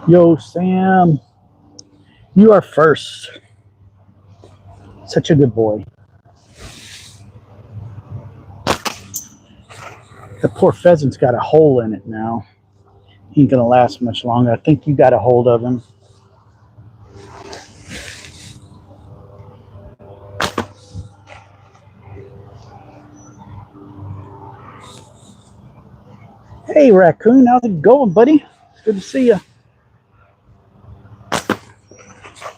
Yo, Sam, you are first. Such a good boy. The poor pheasant's got a hole in it now. He ain't gonna last much longer. I think you got a hold of him. Hey, Raccoon, how's it going, buddy? Good to see you.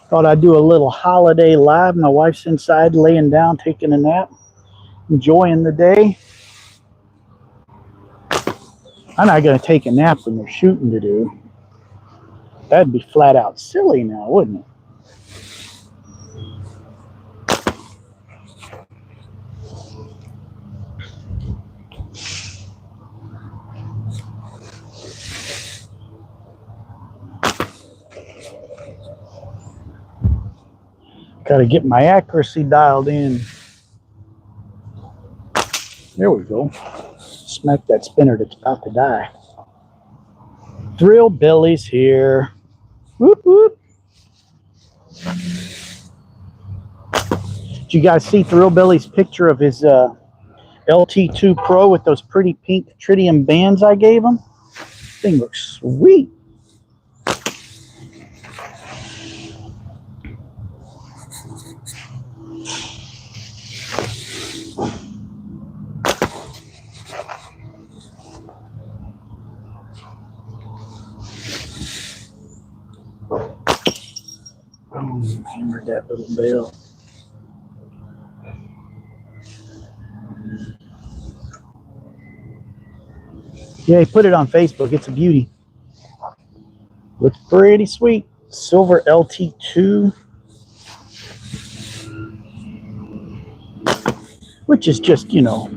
Thought I'd do a little holiday live. My wife's inside laying down, taking a nap, enjoying the day. I'm not going to take a nap when there's shooting to do. That'd be flat out silly now, wouldn't it? Got to get my accuracy dialed in. There we go. Smack that spinner that's about to die. Thrill Billy's here. Whoop, whoop. Did you guys see Thrill Billy's picture of his LT2 Pro with those pretty pink tritium bands I gave him? Thing looks sweet. Hammered that little bell. Yeah, he put it on Facebook. It's a beauty. Looks pretty sweet. Silver LT2. Which is just, you know,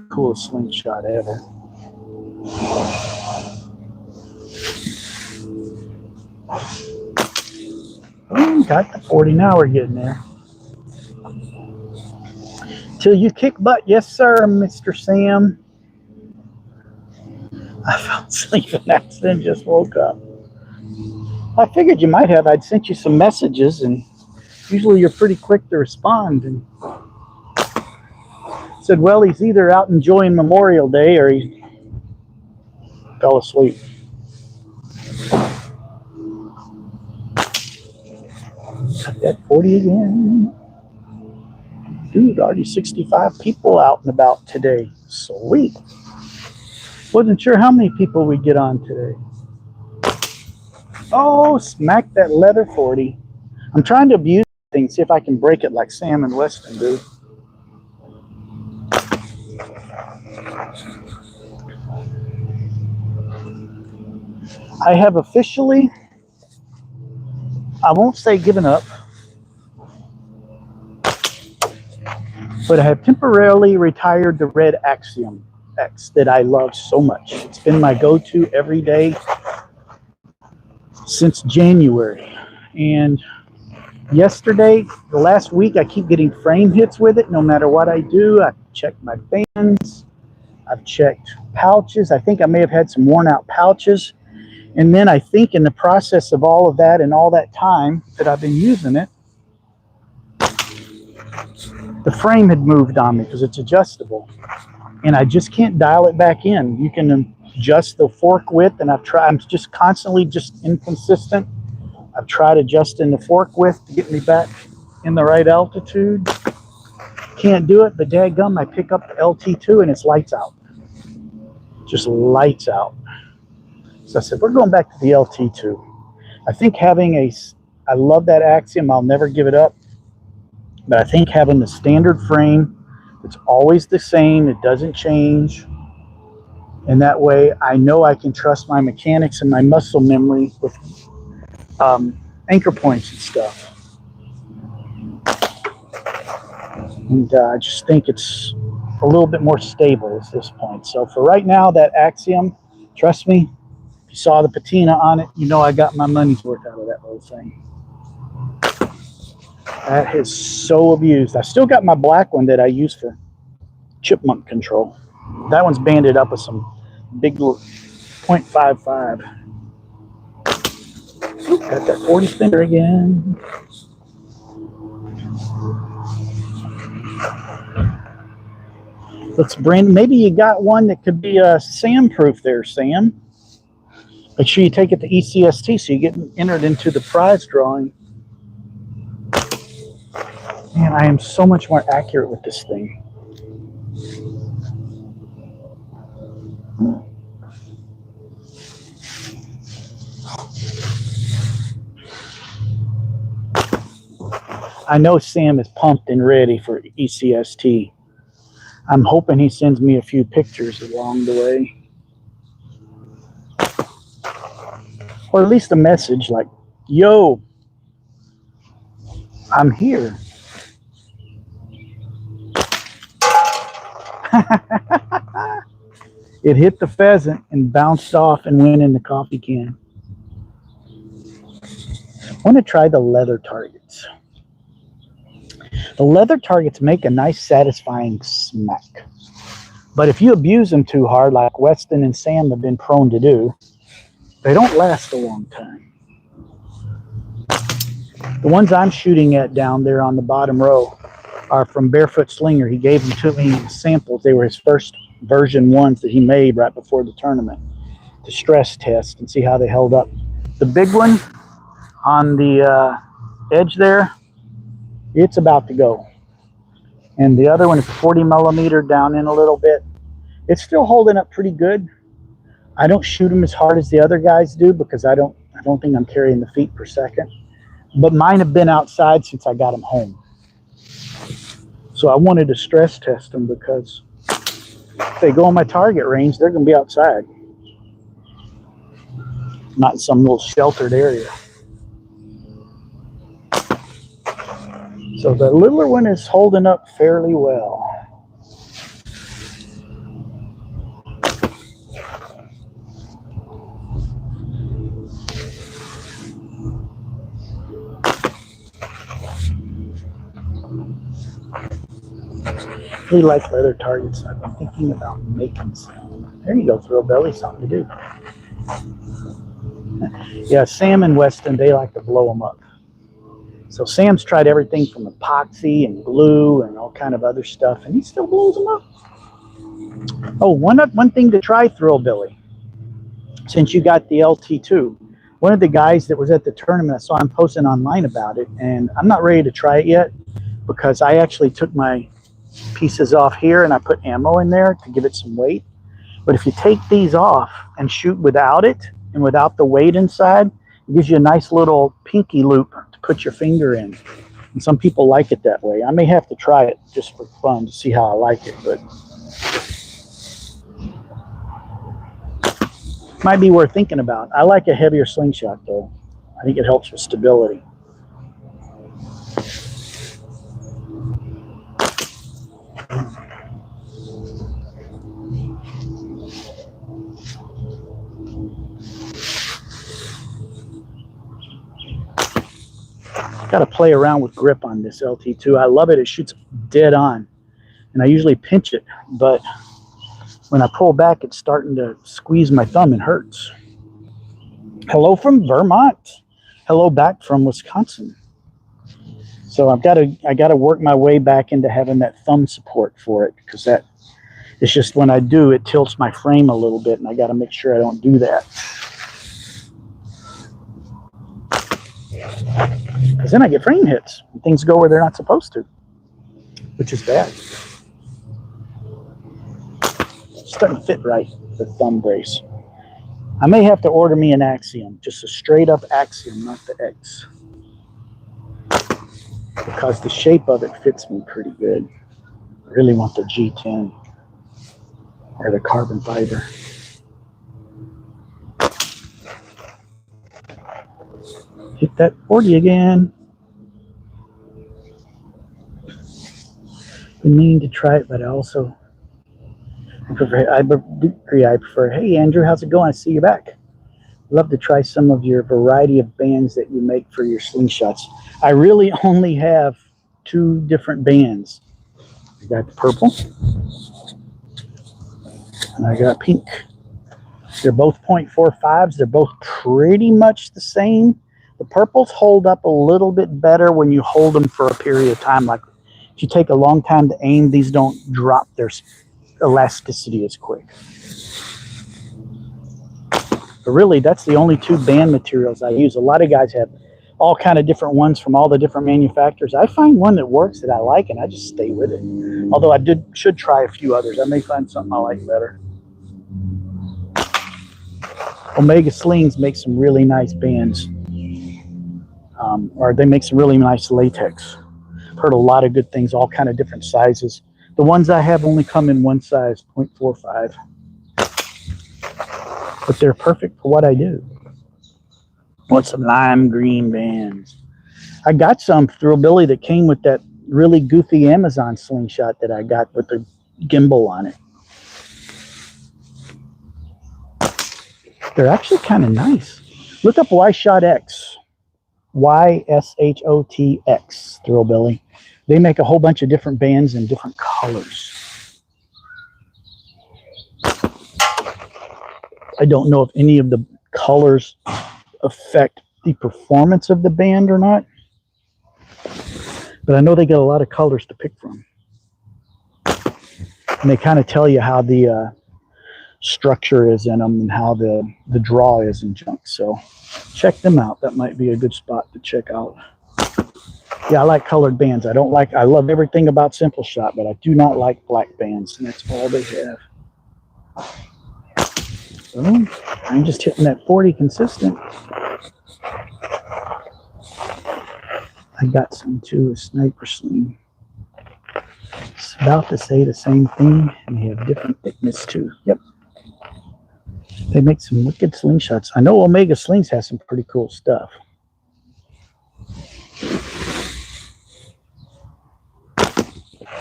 coolest slingshot ever. Oh, got the 40. Now we're getting there. Till you kick butt. Yes, sir, Mr. Sam. I fell asleep in accident, just woke up. I figured you might have. I'd sent you some messages, and usually you're pretty quick to respond. And said, well, he's either out enjoying Memorial Day or he fell asleep. Got that 40 again. Dude, already 65 people out and about today. Sweet. Wasn't sure how many people we'd get on today. Oh, smack that leather 40. I'm trying to abuse things, see if I can break it like Sam and Weston do. I have officially, I won't say given up, but I have temporarily retired the red Axiom X that I love so much. It's been my go-to every day since January. And yesterday, the last week, I keep getting frame hits with it no matter what I do. I've checked my bands. I've checked pouches. I think I may have had some worn out pouches. And then I think in the process of all of that and all that time that I've been using it, the frame had moved on me because it's adjustable. And I just can't dial it back in. You can adjust the fork width, and I'm just constantly just inconsistent. I've tried adjusting the fork width to get me back in the right altitude. Can't do it, but dadgum, I pick up the LT2 and it's lights out. Just lights out. So I said, we're going back to the LT2. I think having I love that Axiom. I'll never give it up. But I think having the standard frame, it's always the same, it doesn't change. And that way I know I can trust my mechanics and my muscle memory with anchor points and stuff. And I just think it's a little bit more stable at this point. So for right now, that Axiom, trust me, if you saw the patina on it, you know I got my money's worth out of that little thing. That is so abused. I still got my black one that I use for chipmunk control. That one's banded up with some big little .55. Oop, got that 40 spinner again. Let's Brandon, maybe you got one that could be SAM proof there, Sam. Make sure you take it to ECST so you get entered into the prize drawing. Man, I am so much more accurate with this thing. I know Sam is pumped and ready for ECST. I'm hoping he sends me a few pictures along the way. Or at least a message like, yo, I'm here. It hit the pheasant and bounced off and went in the coffee can. I want to try the leather targets. The leather targets make a nice satisfying smack. But if you abuse them too hard, like Weston and Sam have been prone to do, they don't last a long time. The ones I'm shooting at down there on the bottom row are from Barefoot Slinger. He gave them to me in samples. They were his first version ones that he made right before the tournament to stress test and see how they held up. The big one on the edge there, it's about to go. And the other one is 40 millimeter down in a little bit. It's still holding up pretty good. I don't shoot them as hard as the other guys do because I don't think I'm carrying the feet per second. But mine have been outside since I got them home. So I wanted to stress test them because if they go in my target range, they're going to be outside, not in some little sheltered area. So the littler one is holding up fairly well. I really like leather targets. I've been thinking about making some. There you go, Thrill Belly, something to do. Yeah, Sam and Weston, they like to blow them up. So Sam's tried everything from epoxy and glue and all kind of other stuff, and he still blows them up. Oh, one thing to try, Thrill Billy, since you got the LT2. One of the guys that was at the tournament, I saw him posting online about it, and I'm not ready to try it yet because I actually took my pieces off here and I put ammo in there to give it some weight. But if you take these off and shoot without it and without the weight inside, it gives you a nice little pinky loop to put your finger in. And some people like it that way. I may have to try it just for fun to see how I like it, but might be worth thinking about. I like a heavier slingshot though. I think it helps with stability. Got to play around with grip on this LT2. I love it. It shoots dead on. And I usually pinch it, but when I pull back, it's starting to squeeze my thumb and hurts. Hello from Vermont. Hello back from Wisconsin. So I got to work my way back into having that thumb support for it, because that it's just when I do, it tilts my frame a little bit, and I got to make sure I don't do that. Because then I get frame hits and things go where they're not supposed to, which is bad. It doesn't fit right, the thumb brace. I may have to order me an Axiom, just a straight up Axiom, not the X. because the shape of it fits me pretty good. I really want the G10 or the carbon fiber. Hit that 40 again. Been meaning to try it, but I also prefer. Hey Andrew, how's it going? I see you back. Love to try some of your variety of bands that you make for your slingshots. I really only have 2 different bands. I got the purple and I got pink. They're both 0.45s. They're both pretty much the same. The purples hold up a little bit better when you hold them for a period of time. Like if you take a long time to aim, these don't drop their elasticity as quick. But really, that's the only 2 band materials I use. A lot of guys have all kind of different ones from all the different manufacturers. I find one that works that I like, and I just stay with it. Although I should try a few others. I may find something I like better. Omega Slings make some really nice bands. Or they make some really nice latex. I've heard a lot of good things, all kind of different sizes. The ones I have only come in one size, 0.45. But they're perfect for what I do. Want some lime green bands. I got some through a Billy that came with that really goofy Amazon slingshot that I got with the gimbal on it. They're actually kind of nice. Look up Y-Shot X. YSHOTX, Thrill Billy. They make a whole bunch of different bands in different colors. I don't know if any of the colors affect the performance of the band or not, but I know they get a lot of colors to pick from. And they kind of tell you how the structure is in them and how the draw is and junk. So check them out. That might be a good spot to check out. Yeah, I like colored bands. I love everything about Simpleshot, but I do not like black bands, and that's all they have. So I'm just hitting that 40 consistent. I got some too, a sniper sling. It's about to say the same thing, and they have different thickness too. Yep. They make some wicked slingshots. I know Omega Slings has some pretty cool stuff.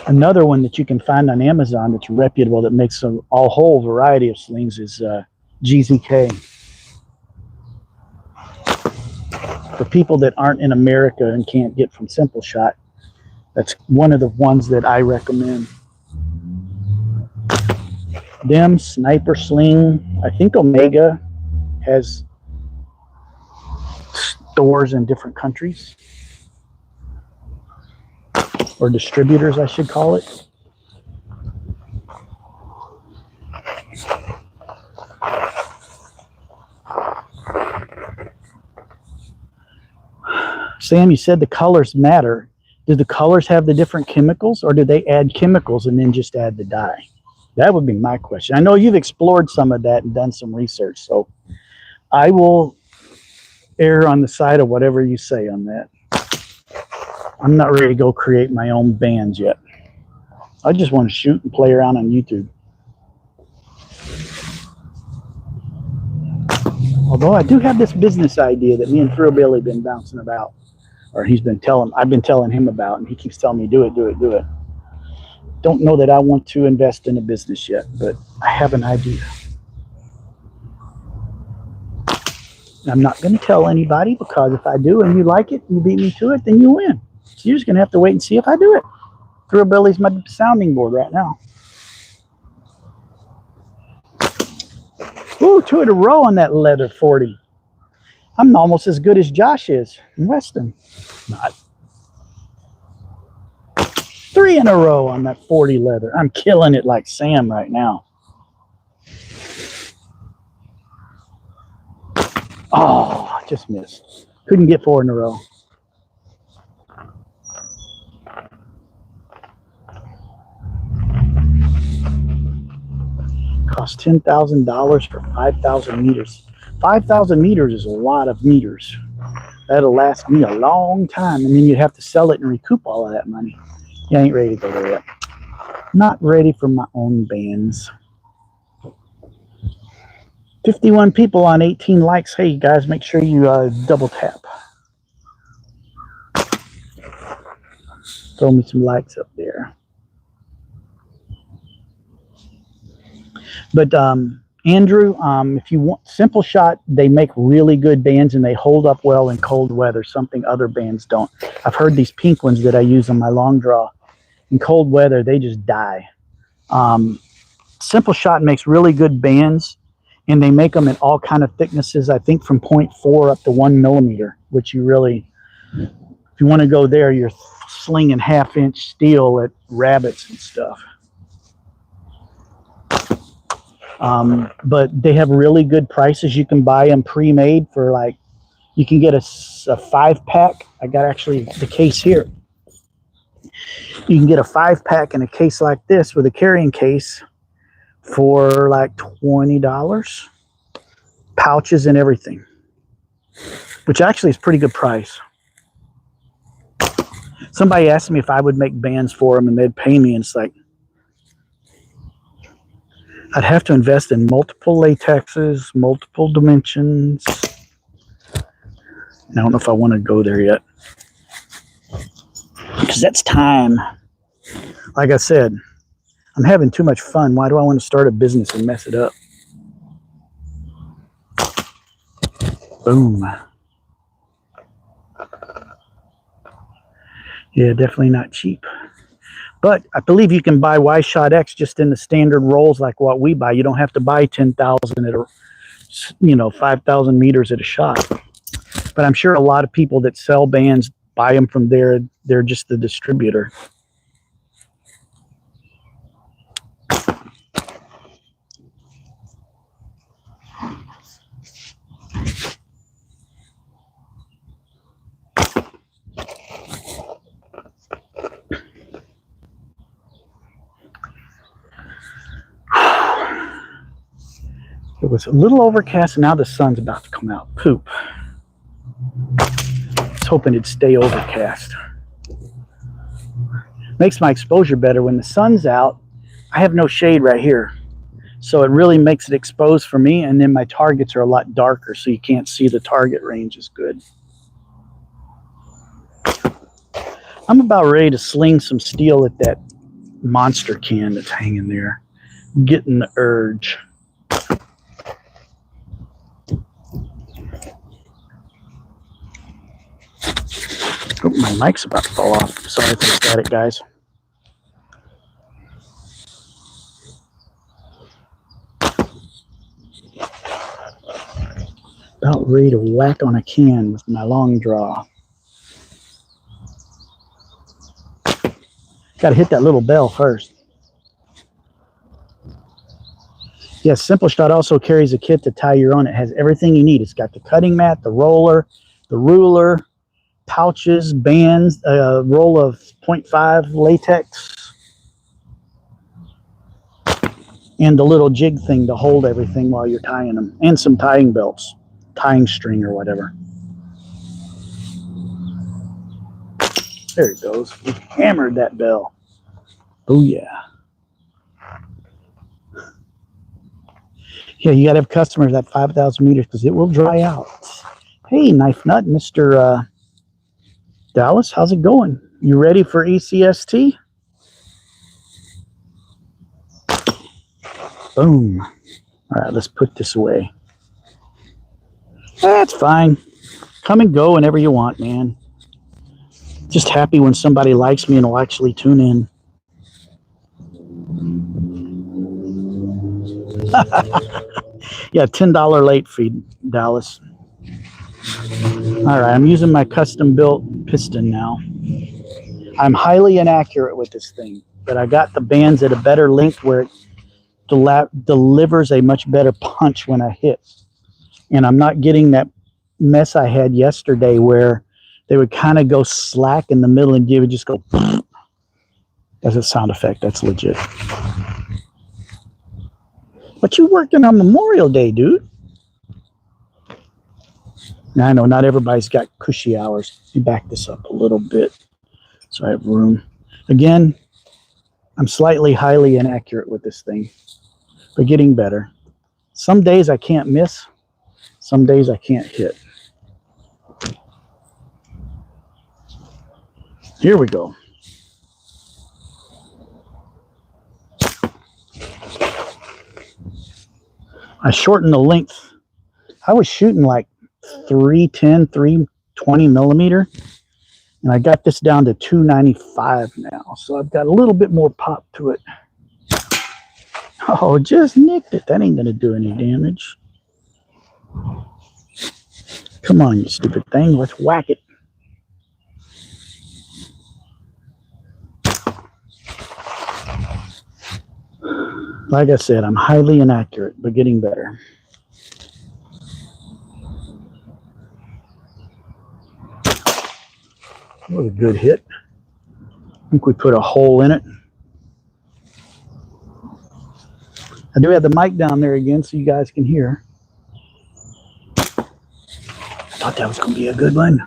Another one that you can find on Amazon that's reputable that makes a whole variety of slings is GZK. For people that aren't in America and can't get from Simpleshot, that's one of the ones that I recommend. Them, Sniper Sling. I think Omega has stores in different countries, or distributors, I should call it. Sam, you said the colors matter. Do the colors have the different chemicals, or do they add chemicals and then just add the dye? That would be my question. I know you've explored some of that and done some research, so I will err on the side of whatever you say on that. I'm not ready to go create my own bands yet. I just want to shoot and play around on YouTube. Although I do have this business idea that me and Thrill Billy have been bouncing about, or I've been telling him about, and he keeps telling me, do it, do it, do it. Don't know that I want to invest in a business yet, but I have an idea. I'm not going to tell anybody, because if I do and you like it, you beat me to it, then you win. So you're just going to have to wait and see if I do it. Thrill Billy's my sounding board right now. Ooh, 2 in a row on that leather 40. I'm almost as good as Josh is in Weston. Not. 3 in a row on that 40 leather. I'm killing it like Sam right now. Oh, I just missed. Couldn't get 4 in a row. Cost $10,000 for 5,000 meters. 5,000 meters is a lot of meters. That'll last me a long time, and then you'd have to sell it and recoup all of that money. You ain't ready to go there yet. Not ready for my own bands. 51 people on 18 likes. Hey, guys, make sure you double tap. Throw me some likes up there. But Andrew, if you want Simpleshot, they make really good bands and they hold up well in cold weather, something other bands don't. I've heard these pink ones that I use on my long draw. In cold weather, they just die. Simpleshot makes really good bands, and they make them in all kind of thicknesses, I think from 0.4 up to 1 millimeter, which you really, if you want to go there, you're slinging 1/2-inch steel at rabbits and stuff. But they have really good prices. You can buy them pre-made for like, you can get a 5-pack. I got actually the case here. You can get a 5-pack in a case like this with a carrying case for like $20. Pouches and everything, which actually is pretty good price. Somebody asked me if I would make bands for them and they'd pay me, and it's like, I'd have to invest in multiple latexes, multiple dimensions. And I don't know if I want to go there yet, because that's time. Like I said, I'm having too much fun. Why do I want to start a business and mess it up? Boom. Yeah, definitely not cheap. But I believe you can buy Y-Shot X just in the standard rolls like what we buy. You don't have to buy 10,000 at a, 5,000 meters at a shot. But I'm sure a lot of people that sell bands buy them from there. They're just the distributor. It was a little overcast, and now the sun's about to come out. Poop. I was hoping it'd stay overcast. Makes my exposure better. When the sun's out, I have no shade right here. So it really makes it exposed for me, and then my targets are a lot darker, so you can't see the target range as good. I'm about ready to sling some steel at that monster can that's hanging there. Getting the urge. Oh, my mic's about to fall off. Sorry for the static, guys. About ready to whack on a can with my long draw. Got to hit that little bell first. Yes, Simpleshot also carries a kit to tie your own. It has everything you need. It's got the cutting mat, the roller, the ruler, pouches, bands, a roll of 0.5 latex, and the little jig thing to hold everything while you're tying them, and some tying belts, tying string or whatever. There it goes. We hammered that bell. Oh yeah. Yeah, you got to have customers at 5,000 meters because it will dry out. Hey, Knife Nut, Mr. Dallas, how's it going? You ready for ECST? Boom. All right, let's put this away. That's fine. Come and go whenever you want, man. Just happy when somebody likes me and will actually tune in. Yeah, $10 late fee, Dallas. All right, I'm using my custom built piston now. I'm highly inaccurate with this thing, but I got the bands at a better length where it delivers a much better punch when I hit. And I'm not getting that mess I had yesterday where they would kind of go slack in the middle and you would just go. That's a sound effect. That's legit. What you working on Memorial Day, dude? Now, I know not everybody's got cushy hours. Let me back this up a little bit so I have room. Again, I'm slightly highly inaccurate with this thing, but getting better. Some days I can't miss. Some days I can't hit. Here we go. I shortened the length. I was shooting like 310, 320 millimeter, and I got this down to 295 now. So I've got a little bit more pop to it. Oh, just nicked it. That ain't gonna do any damage. Come on, you stupid thing. Let's whack it. Like I said, I'm highly inaccurate, but getting better. That was a good hit. I think we put a hole in it. I do have the mic down there again so you guys can hear. I thought that was going to be a good one.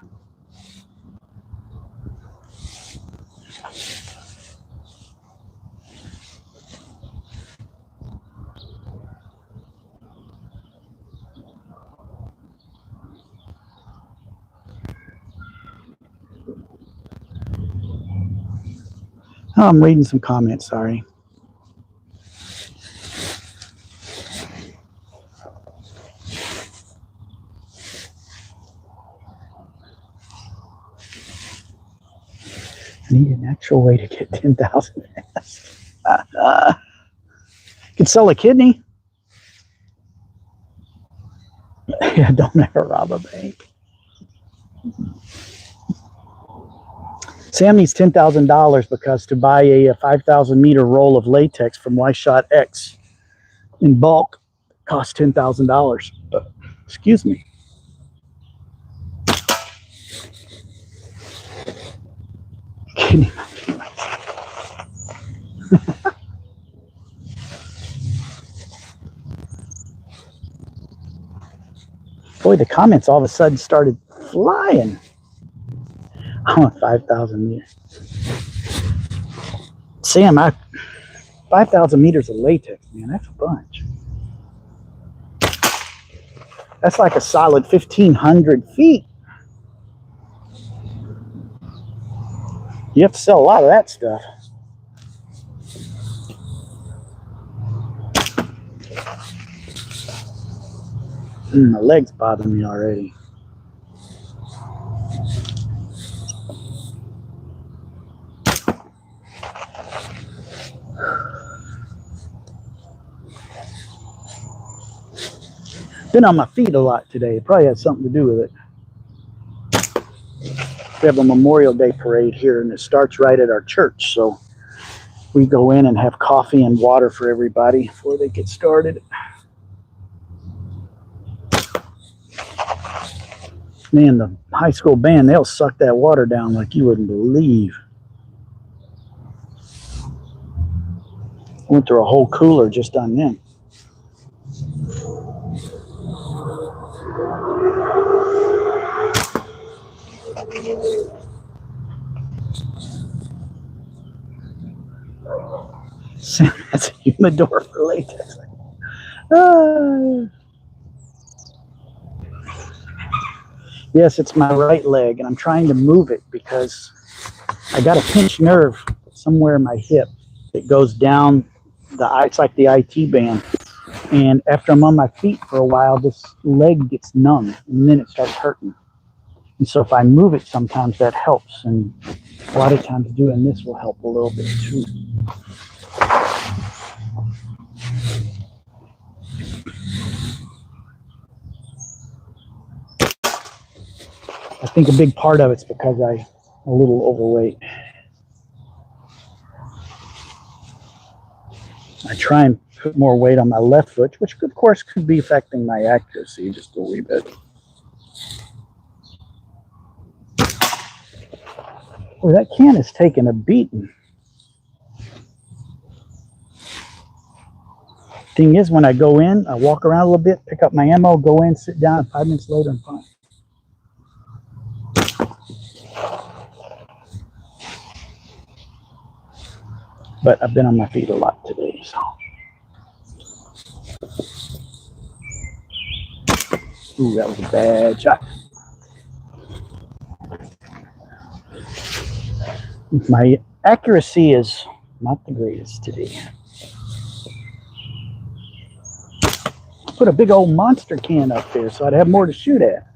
Oh, I'm reading some comments, sorry. I need an actual way to get 10,000 could sell a kidney. Yeah, don't ever rob a bank. Sam needs $10,000 because to buy a 5,000 meter roll of latex from Y-Shot X in bulk costs $10,000. But excuse me. Boy, the comments all of a sudden started flying. I want 5,000 meters. Sam, 5,000 meters of latex, man, that's a bunch. That's like a solid 1,500 feet. You have to sell a lot of that stuff. My legs bother me already. Been on my feet a lot today. It probably has something to do with it. We have a Memorial Day parade here, and it starts right at our church. So we go in and have coffee and water for everybody before they get started. Man, the high school band, they'll suck that water down like you wouldn't believe. Went through a whole cooler just on them. That's a humidor for latex. Yes, it's my right leg, and I'm trying to move it because I got a pinched nerve somewhere in my hip. It goes down it's like the IT band. And after I'm on my feet for a while, this leg gets numb, and then it starts hurting. And so if I move it, sometimes that helps. And a lot of times doing this will help a little bit too. I think a big part of it's because I'm a little overweight. I try and put more weight on my left foot, which of course could be affecting my accuracy just a wee bit. Well, that can is taking a beating. Thing is, when I go in, I walk around a little bit, pick up my ammo, go in, sit down, and 5 minutes later, I'm fine. But I've been on my feet a lot today, so. Ooh, that was a bad shot. My accuracy is not the greatest today. Put a big old monster can up there so I'd have more to shoot at.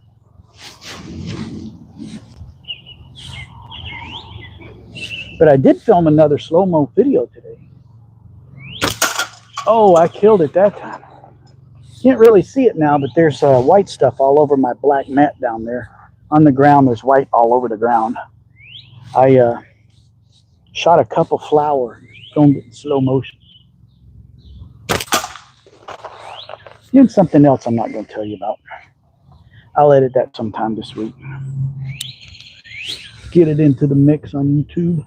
But I did film another slow-mo video today. Oh, I killed it that time. Can't really see it now, but there's white stuff all over my black mat down there. On the ground, there's white all over the ground. I shot a couple flowers, filmed it in slow motion. Here's something else I'm not going to tell you about. I'll edit that sometime this week. Get it into the mix on YouTube.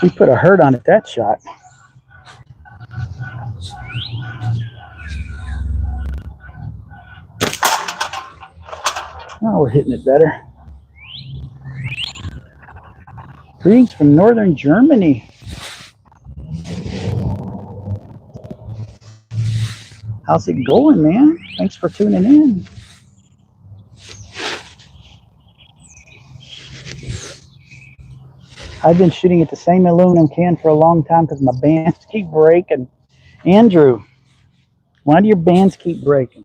We put a hurt on it that shot. Oh, we're hitting it better. Greetings from northern Germany. How's it going, man? Thanks for tuning in. I've been shooting at the same aluminum can for a long time because my bands keep breaking. Andrew, why do your bands keep breaking?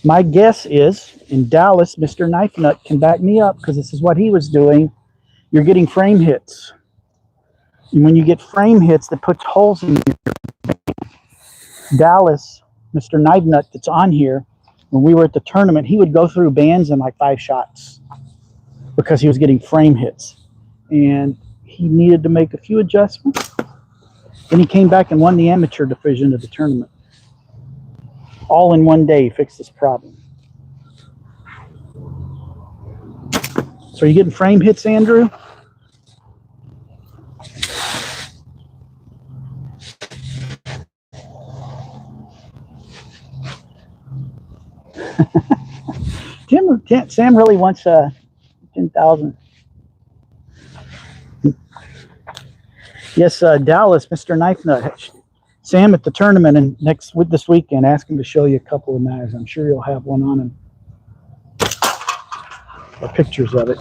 My guess is, in Dallas, Mr. Knife Nut can back me up because this is what he was doing. You're getting frame hits. And when you get frame hits that puts holes in your Dallas, Mr. Knife Nut that's on here, when we were at the tournament, he would go through bands in like 5 shots because he was getting frame hits. And he needed to make a few adjustments. Then he came back and won the amateur division of the tournament. All in one day, he fixed this problem. So are you getting frame hits, Andrew? Sam really wants 10,000. Yes, Dallas, Mr. Knife Nut. Sam at the tournament and this weekend, ask him to show you a couple of knives. I'm sure you'll have one on him. Or pictures of it.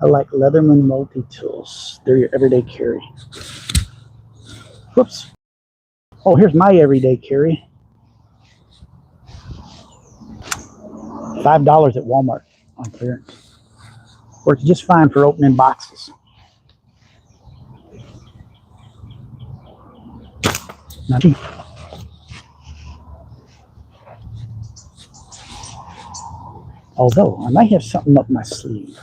I like Leatherman multi-tools. They're your everyday carry. Whoops. Oh, here's my everyday carry. $5 at Walmart on clearance. Works just fine for opening boxes. Not cheap. Although, I might have something up my sleeve.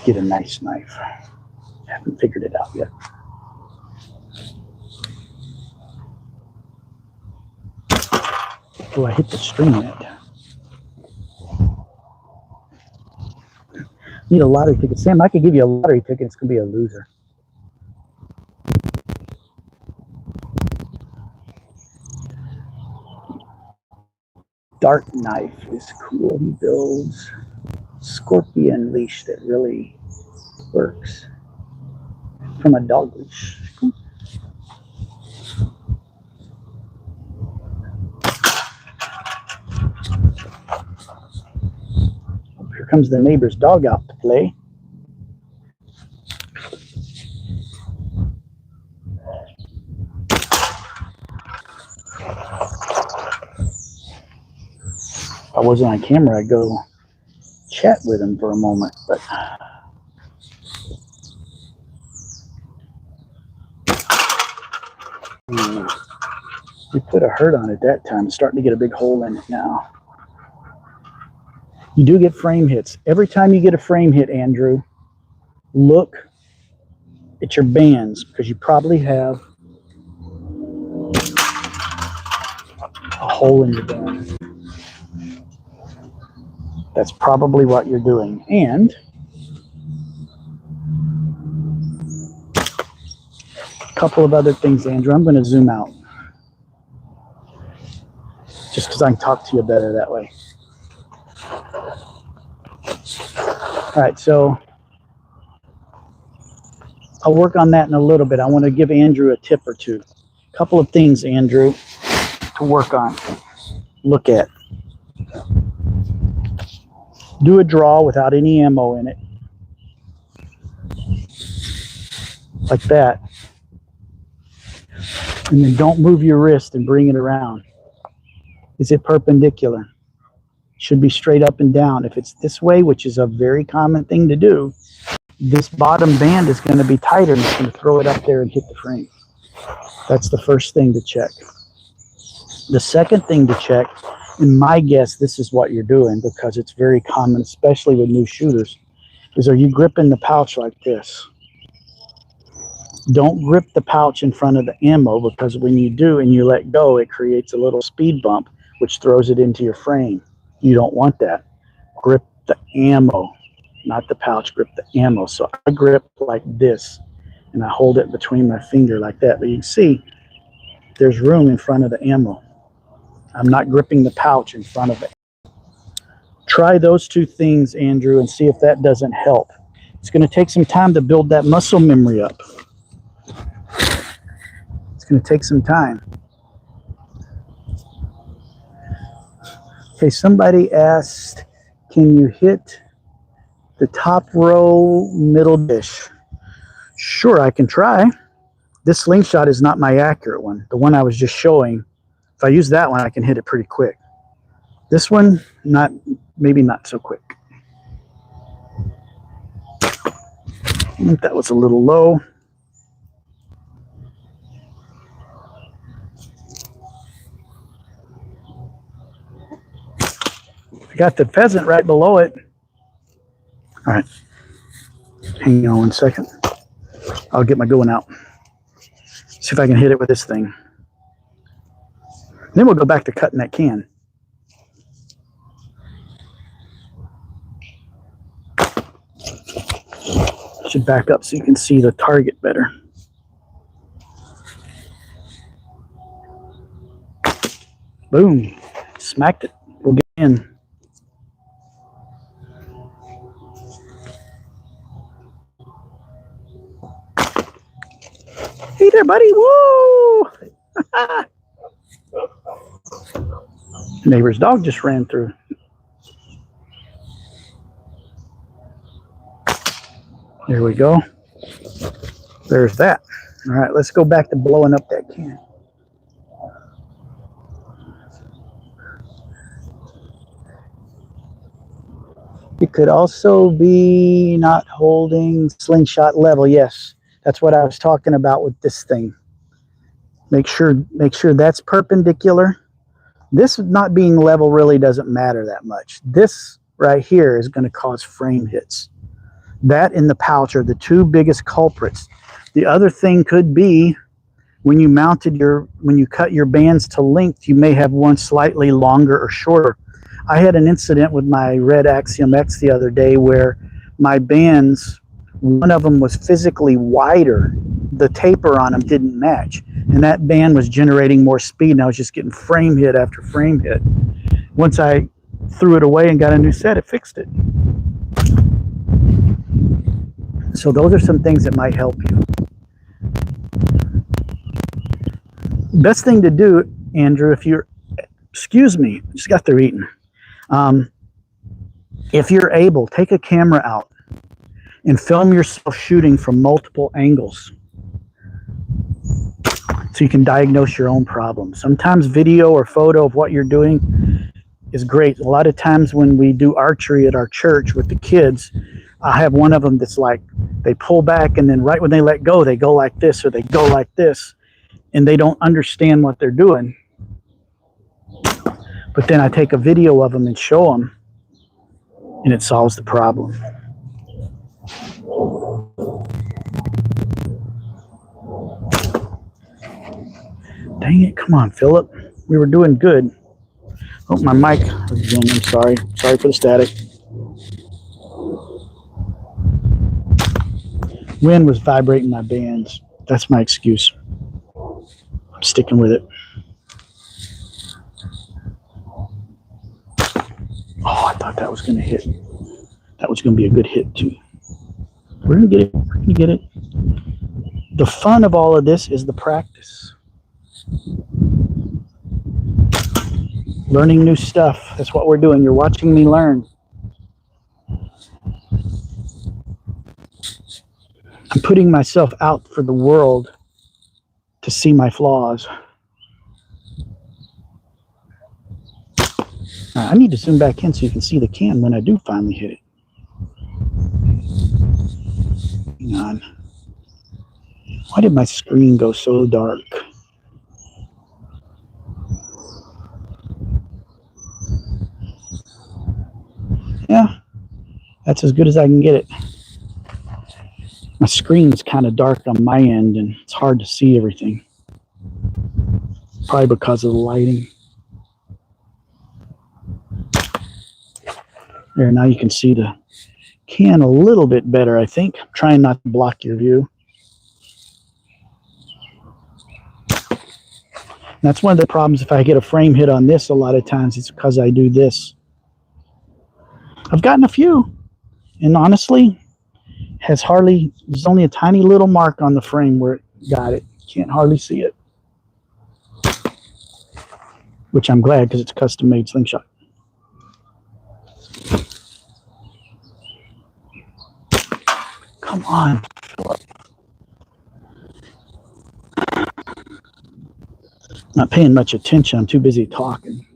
Get a nice knife. Haven't figured it out yet. Oh, I hit the string net. Need a lottery ticket. Sam, I could give you a lottery ticket. It's going to be a loser. Dart knife is cool. He builds scorpion leash that really works from a dog leash. Here comes the neighbor's dog out to play. If I wasn't on camera, I'd go chat with him for a moment, but we put a hurt on it that time. It's starting to get a big hole in it now. You do get frame hits. Every time you get a frame hit, Andrew, look at your bands because you probably have hole in your band. That's probably what you're doing. And a couple of other things, Andrew. I'm going to zoom out just because I can talk to you better that way. All right, so I'll work on that in a little bit. I want to give Andrew a tip or two. A couple of things, Andrew, to work on. Look at. Do a draw without any ammo in it. Like that. And then don't move your wrist and bring it around. Is it perpendicular? Should be straight up and down. If it's this way, which is a very common thing to do, this bottom band is going to be tighter and it's going to throw it up there and hit the frame. That's the first thing to check. The second thing to check, in my guess, this is what you're doing because it's very common, especially with new shooters, is are you gripping the pouch like this? Don't grip the pouch in front of the ammo because when you do and you let go, it creates a little speed bump, which throws it into your frame. You don't want that. Grip the ammo, not the pouch, grip the ammo. So I grip like this and I hold it between my finger like that. But you can see there's room in front of the ammo. I'm not gripping the pouch in front of it. Try those two things, Andrew, and see if that doesn't help. It's going to take some time to build that muscle memory up. It's going to take some time. Okay, somebody asked, can you hit the top row middle dish? Sure, I can try. This slingshot is not my accurate one. The one I was just showing, if I use that one, I can hit it pretty quick. This one, maybe not so quick. I think that was a little low. I got the pheasant right below it. All right, hang on 1 second. I'll get my going out. See if I can hit it with this thing. Then we'll go back to cutting that can. Should back up so you can see the target better. Boom. Smacked it. We'll get in. Hey there, buddy. Whoa! Neighbor's dog just ran through. There we go. There's that. All right, let's go back to blowing up that can. It could also be not holding slingshot level. Yes, that's what I was talking about with this thing. Make sure that's perpendicular. This not being level really doesn't matter that much. This right here is going to cause frame hits. That and the pouch are the two biggest culprits. The other thing could be when you cut your bands to length, you may have one slightly longer or shorter. I had an incident with my Red Axiom X the other day where my bands, one of them was physically wider. The taper on them didn't match. And that band was generating more speed and I was just getting frame hit after frame hit. Once I threw it away and got a new set, it fixed it. So those are some things that might help you. Best thing to do, Andrew, if you're, excuse me, just got through eating. If you're able, take a camera out and film yourself shooting from multiple angles so you can diagnose your own problem. Sometimes video or photo of what you're doing is great. A lot of times when we do archery at our church with the kids, I have one of them that's like, they pull back and then right when they let go, they go like this or they go like this and they don't understand what they're doing. But then I take a video of them and show them and it solves the problem. Dang it, come on, Philip. We were doing good. Oh, my mic again. I'm sorry. Sorry for the static. Wind was vibrating my bands. That's my excuse. I'm sticking with it. Oh, I thought that was going to hit. That was going to be a good hit, too. We're going to get it. We're going to get it. The fun of all of this is the practice. Learning new stuff. That's what we're doing. You're watching me learn. I'm putting myself out for the world to see my flaws. I need to zoom back in so you can see the can when I do finally hit it. Hang on. Why did my screen go so dark? Yeah, that's as good as I can get it. My screen's kind of dark on my end and it's hard to see everything. Probably because of the lighting. There, now you can see the can a little bit better, I think. I'm trying not to block your view. That's one of the problems if I get a frame hit on this a lot of times. It's because I do this. I've gotten a few, and honestly, there's only a tiny little mark on the frame where it got it. Can't hardly see it. Which I'm glad because it's a custom-made Slingshot. Come on. Not paying much attention. I'm too busy talking.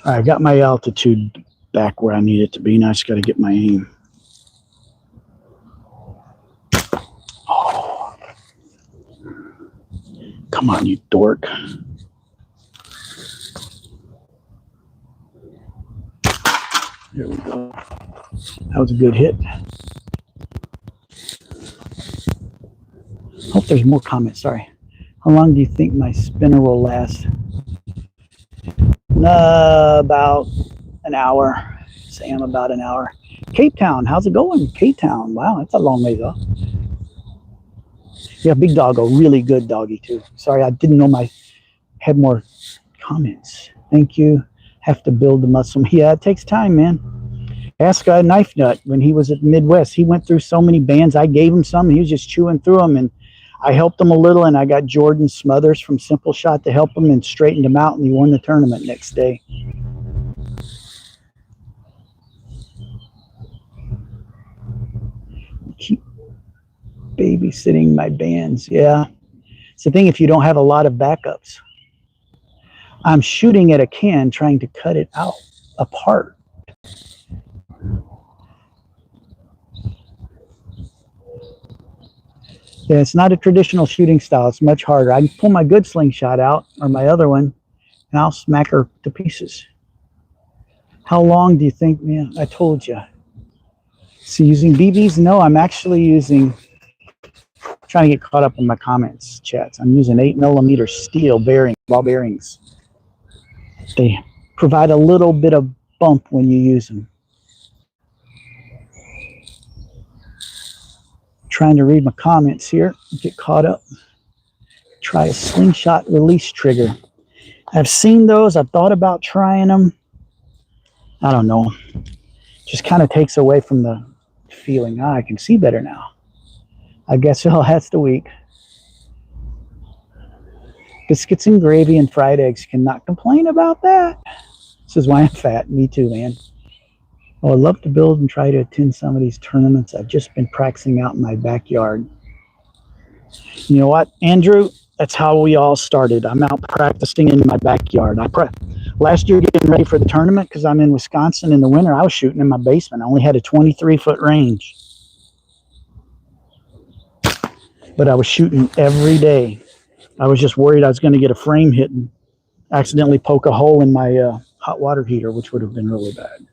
All right, I got my altitude back where I need it to be. Now I just got to get my aim. Oh. Come on, you dork. There we go. That was a good hit. Hope there's more comments. Sorry. How long do you think my spinner will last? About an hour. Sam, about an hour. Cape Town, how's it going? Cape Town, wow, that's a long ways off. Yeah, big doggo, really good doggy too. Sorry, I didn't know I had more comments. Thank you. Have to build the muscle. Yeah, it takes time, man. Ask a Knife Nut when he was at the Midwest. He went through so many bands. I gave him some. And he was just chewing through them, and I helped him a little. And I got Jordan Smothers from Simpleshot to help him and straightened him out. And he won the tournament next day. Keep babysitting my bands. Yeah, it's the thing. If you don't have a lot of backups, I'm shooting at a can, trying to cut it out apart. Yeah, it's not a traditional shooting style. It's much harder. I can pull my good Slingshot out, or my other one, and I'll smack her to pieces. How long do you think? Yeah, I told you. So using BBs? No, I'm actually trying to get caught up in my comments, chats. I'm using 8mm steel ball bearings. They provide a little bit of bump when you use them. Trying to read my comments here, get caught up. Try a Slingshot release trigger. I've seen those. I've thought about trying them. I don't know. Just kind of takes away from the feeling. I can see better now. I guess it'll last the week. Biscuits and gravy and fried eggs. Cannot complain about that. This is why I'm fat. Me too, man. Oh, I'd love to build and try to attend some of these tournaments. I've just been practicing out in my backyard. You know what, Andrew? That's how we all started. I'm out practicing in my backyard. Last year, getting ready for the tournament, because I'm in Wisconsin in the winter, I was shooting in my basement. I only had a 23-foot range. But I was shooting every day. I was just worried I was going to get a frame hit and accidentally poke a hole in my hot water heater, which would have been really bad.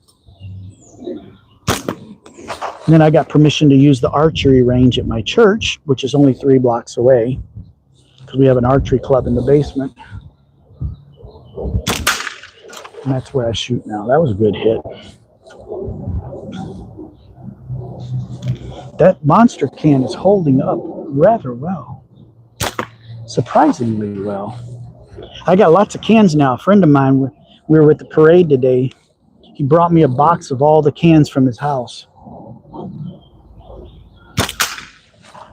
And then I got permission to use the archery range at my church, which is only 3 blocks away. because we have an archery club in the basement. And that's where I shoot now. That was a good hit. That monster can is holding up rather well. Surprisingly well. I got lots of cans now. A friend of mine, we were at the parade today. He brought me a box of all the cans from his house.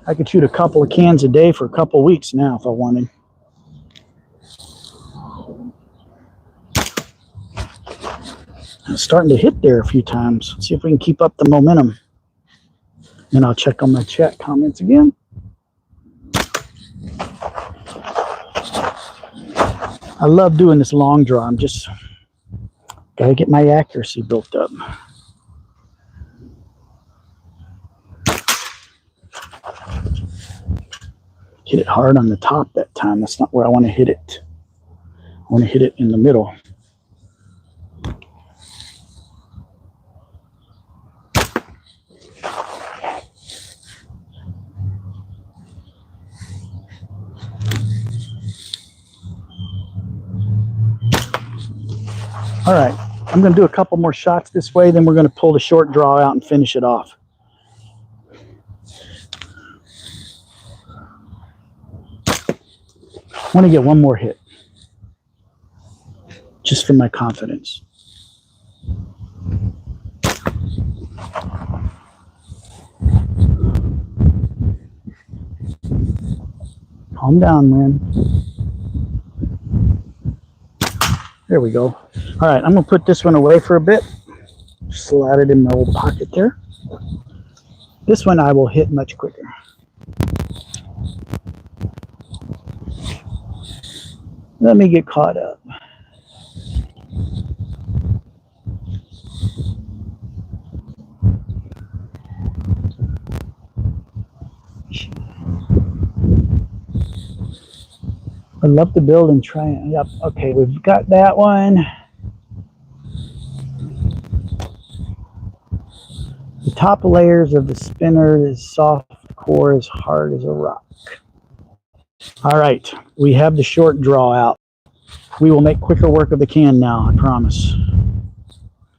I could shoot a couple of cans a day for a couple of weeks now if I wanted. I'm starting to hit there a few times. Let's see if we can keep up the momentum. Then I'll check on my chat comments again. I love doing this long draw. I'm just gotta get my accuracy built up. Hit it hard on the top that time. That's not where I want to hit it. I want to hit it in the middle. All right, I'm going to do a couple more shots this way, then we're going to pull the short draw out and finish it off. I want to get one more hit, just for my confidence. Calm down, man. There we go. All right, I'm going to put this one away for a bit. Slide it in my old pocket there. This one I will hit much quicker. Let me get caught up. I'd love to build and try it. Yep, okay, we've got that one. The top layers of the spinner is soft, core as hard as a rock. All right, we have the short draw out. We will make quicker work of the can now, I promise.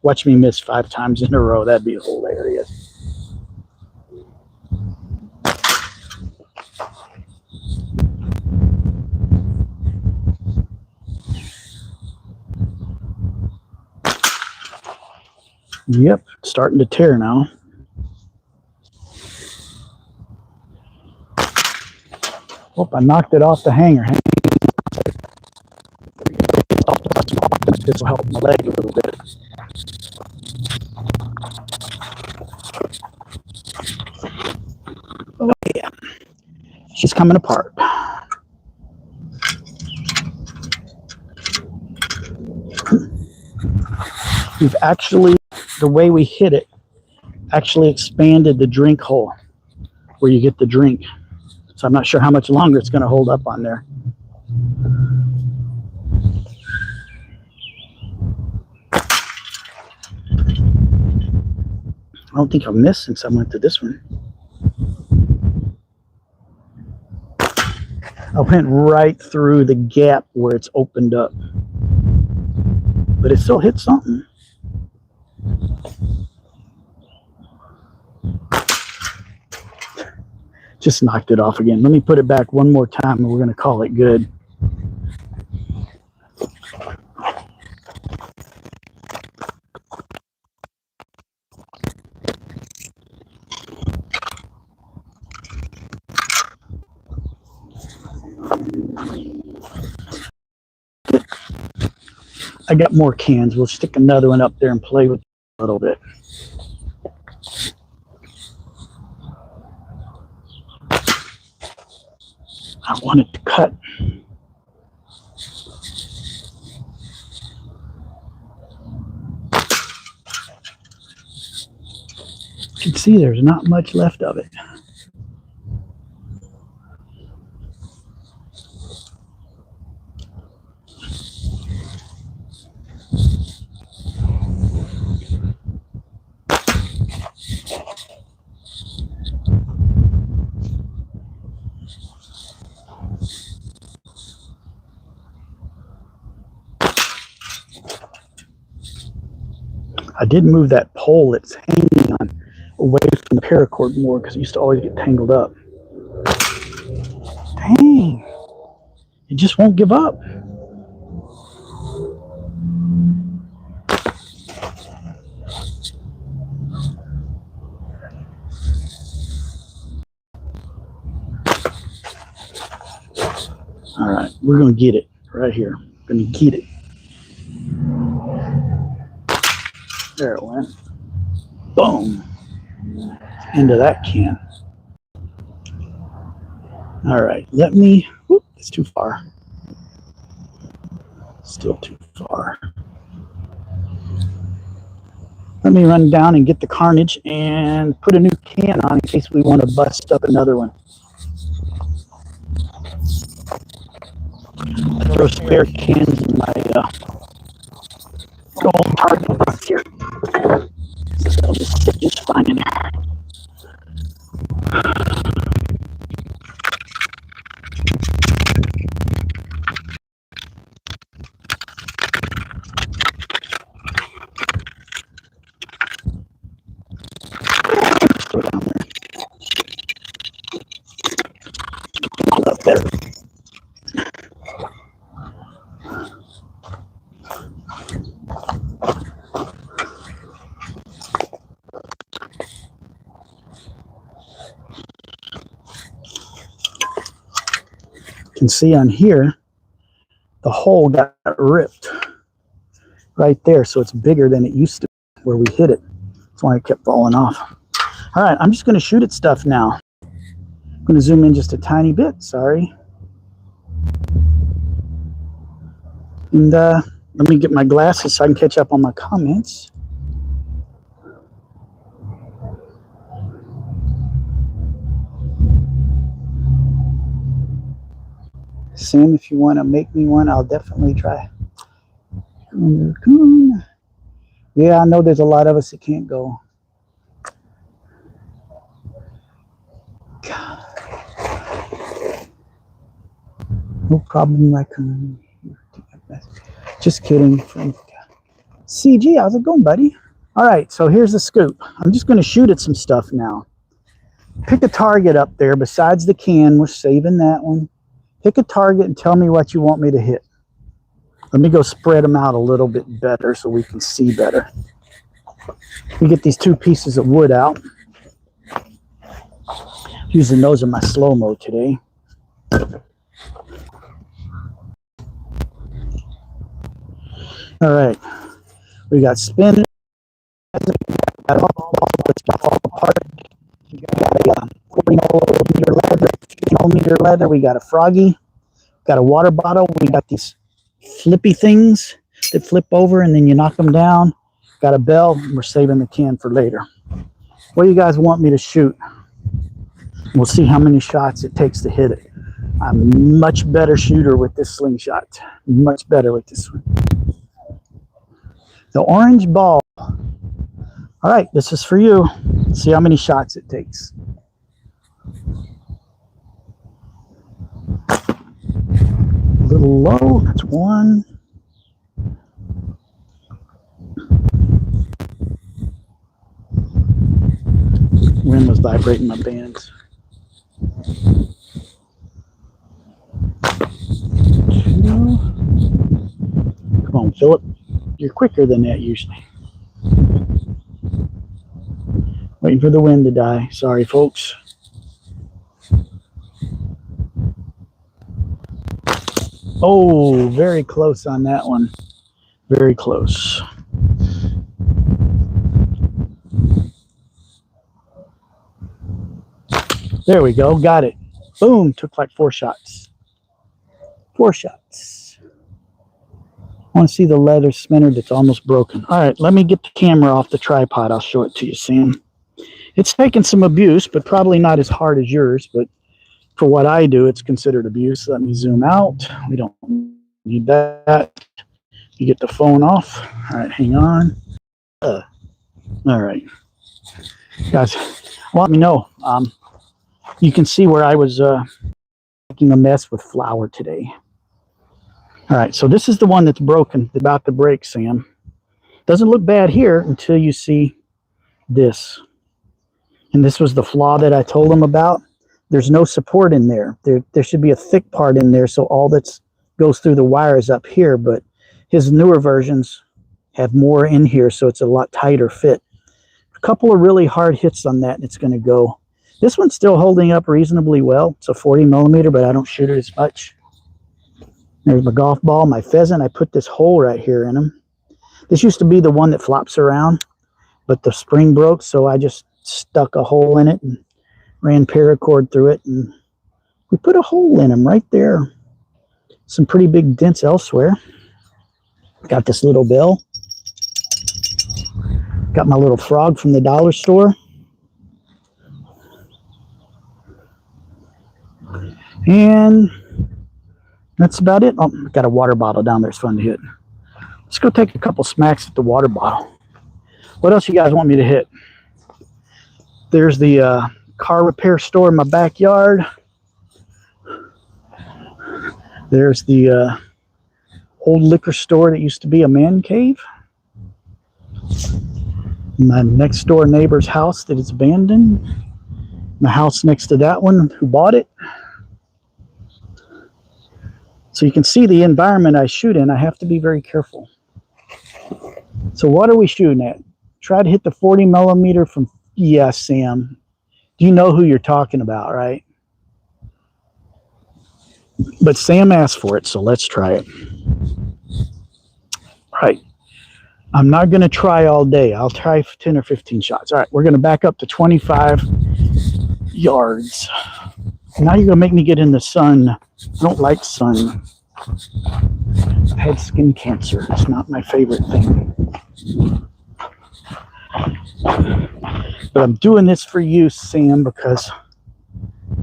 Watch me miss 5 times in a row. That'd be hilarious. Yep, starting to tear now. Oh, I knocked it off the hanger. This will help my leg a little bit. Oh yeah, it's just coming apart. We've actually, the way we hit it, actually expanded the drink hole where you get the drink. So I'm not sure how much longer it's going to hold up on there. I don't think I've missed since I went to this one. I went right through the gap where it's opened up. But it still hit something. Just knocked it off again. Let me put it back one more time and we're going to call it good. I got more cans. We'll stick another one up there and play with it a little bit. I want it to cut. You can see there's not much left of it. I did move that pole that's hanging on away from the paracord more because it used to always get tangled up. Dang. It just won't give up. All right, we're going to get it right here. Going to get it. There it went. Boom. Into that can. All right, let me, whoop, it's too far. Still too far. Let me run down and get the carnage and put a new can on in case we want to bust up another one. Throw spare cans in my gold target box here. They'll just fit just fine in there. Throw it down there. Hold up better. You can see on here, the hole got ripped right there, so it's bigger than it used to be where we hit it. That's why it kept falling off. All right, I'm just going to shoot at stuff now. I'm going to zoom in just a tiny bit, sorry. And let me get my glasses so I can catch up on my comments. Sam, if you want to make me one, I'll definitely try. Yeah, I know there's a lot of us that can't go. God. No problem, raccoon. Just kidding. CG, how's it going, buddy? All right, so here's the scoop. I'm just going to shoot at some stuff now. Pick a target up there besides the can. We're saving that one. Pick a target and tell me what you want me to hit. Let me go spread them out a little bit better so we can see better. We get these two pieces of wood out. Using those in my slow-mo today. All right. We got spin. Got all apart. We got a 40-meter leather. We got a froggy. Got a water bottle. We got these flippy things that flip over and then you knock them down. Got a bell. And we're saving the can for later. What do you guys want me to shoot? We'll see how many shots it takes to hit it. I'm a much better shooter with this slingshot. Much better with this one. The orange ball. All right, this is for you. Let's see how many shots it takes. A little low, that's one. Wind was vibrating my bands. Two. Come on, Philip. You're quicker than that usually. Waiting for the wind to die. Sorry, folks. Oh, very close on that one. Very close. There we go. Got it. Boom. Took like 4 shots. 4 shots. I want to see the leather spinner that's almost broken. All right, let me get the camera off the tripod. I'll show it to you, Sam. It's taken some abuse, but probably not as hard as yours. But for what I do, it's considered abuse. Let me zoom out. We don't need that. You get the phone off. All right, hang on. All right. Guys, let me know. You can see where I was making a mess with flour today. All right, so this is the one that's broken, about to break, Sam. Doesn't look bad here until you see this. And this was the flaw that I told him about. There's no support in there. There should be a thick part in there, so all that goes through the wire is up here, but his newer versions have more in here, so it's a lot tighter fit. A couple of really hard hits on that, and it's going to go. This one's still holding up reasonably well. It's a 40 millimeter, but I don't shoot it as much. There's my golf ball, my pheasant. I put this hole right here in him. This used to be the one that flops around, but the spring broke, so I just stuck a hole in it and ran paracord through it, and we put a hole in him right there. Some pretty big dents elsewhere. Got this little bell. Got my little frog from the dollar store. And that's about it. Oh, got a water bottle down there. It's fun to hit. Let's go take a couple smacks at the water bottle. What else you guys want me to hit? There's the car repair store in my backyard. There's the old liquor store that used to be a man cave. My next door neighbor's house that is abandoned. The house next to that one, who bought it. So you can see the environment I shoot in. I have to be very careful. So what are we shooting at? Try to hit the 40 millimeter from, yes, Sam. Do you know who you're talking about, right? But Sam asked for it, so let's try it. All right. I'm not going to try all day. I'll try 10 or 15 shots. All right, we're going to back up to 25 yards. Now you're going to make me get in the sun. I don't like sun. I had skin cancer. It's not my favorite thing. But I'm doing this for you, Sam, because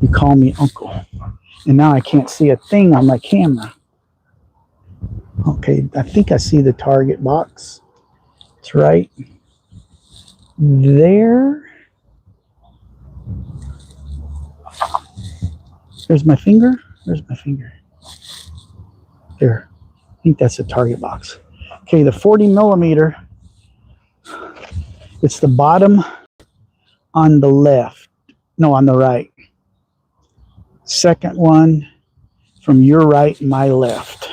you call me uncle. And now I can't see a thing on my camera. Okay, I think I see the target box. It's right there. There's my finger. There's my finger. There. I think that's the target box. Okay, the 40 millimeter. It's the bottom on the left. No, on the right. Second one from your right, my left.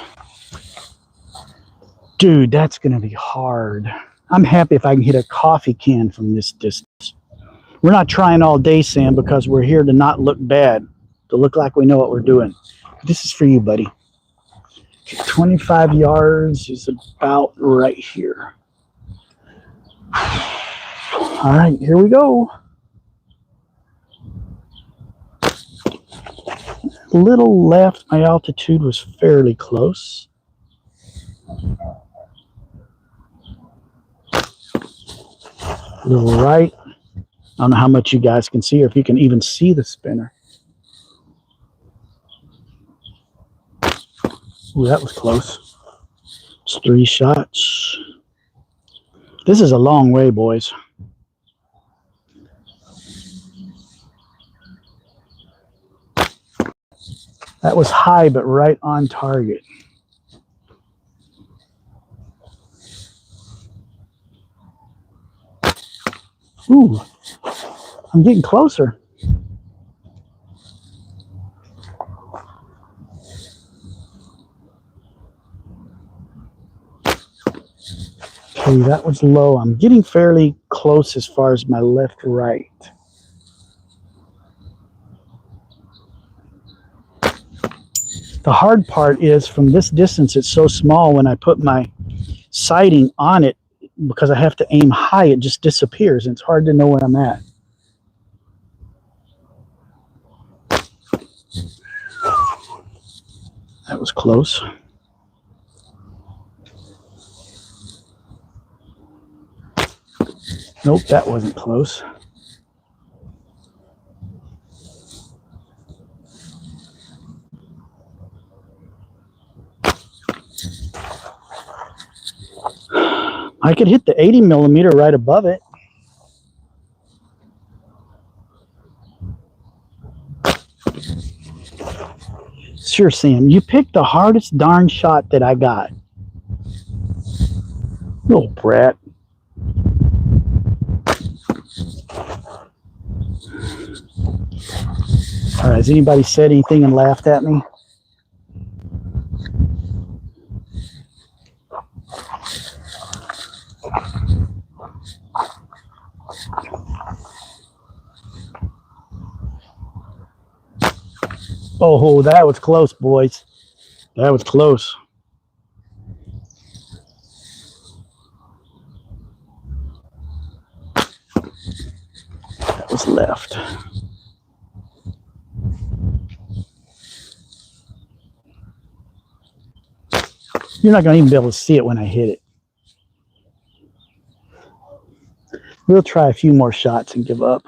Dude, that's going to be hard. I'm happy if I can hit a coffee can from this distance. We're not trying all day, Sam, because we're here to not look bad, to look like we know what we're doing. This is for you, buddy. 25 yards is about right here. All right, here we go. A little left. My altitude was fairly close. A little right. I don't know how much you guys can see or if you can even see the spinner. Ooh, that was close. It's 3 shots. This is a long way, boys. That was high, but right on target. Ooh, I'm getting closer. Okay, that was low. I'm getting fairly close as far as my left, right. The hard part is from this distance, it's so small when I put my sighting on it, because I have to aim high, it just disappears and it's hard to know where I'm at. That was close. Nope, that wasn't close. I could hit the 80 millimeter right above it. Sure, Sam, you picked the hardest darn shot that I got. Little brat. All right, has anybody said anything and laughed at me? Oh, that was close, boys. That was close. That was left. You're not going to even be able to see it when I hit it. We'll try a few more shots and give up.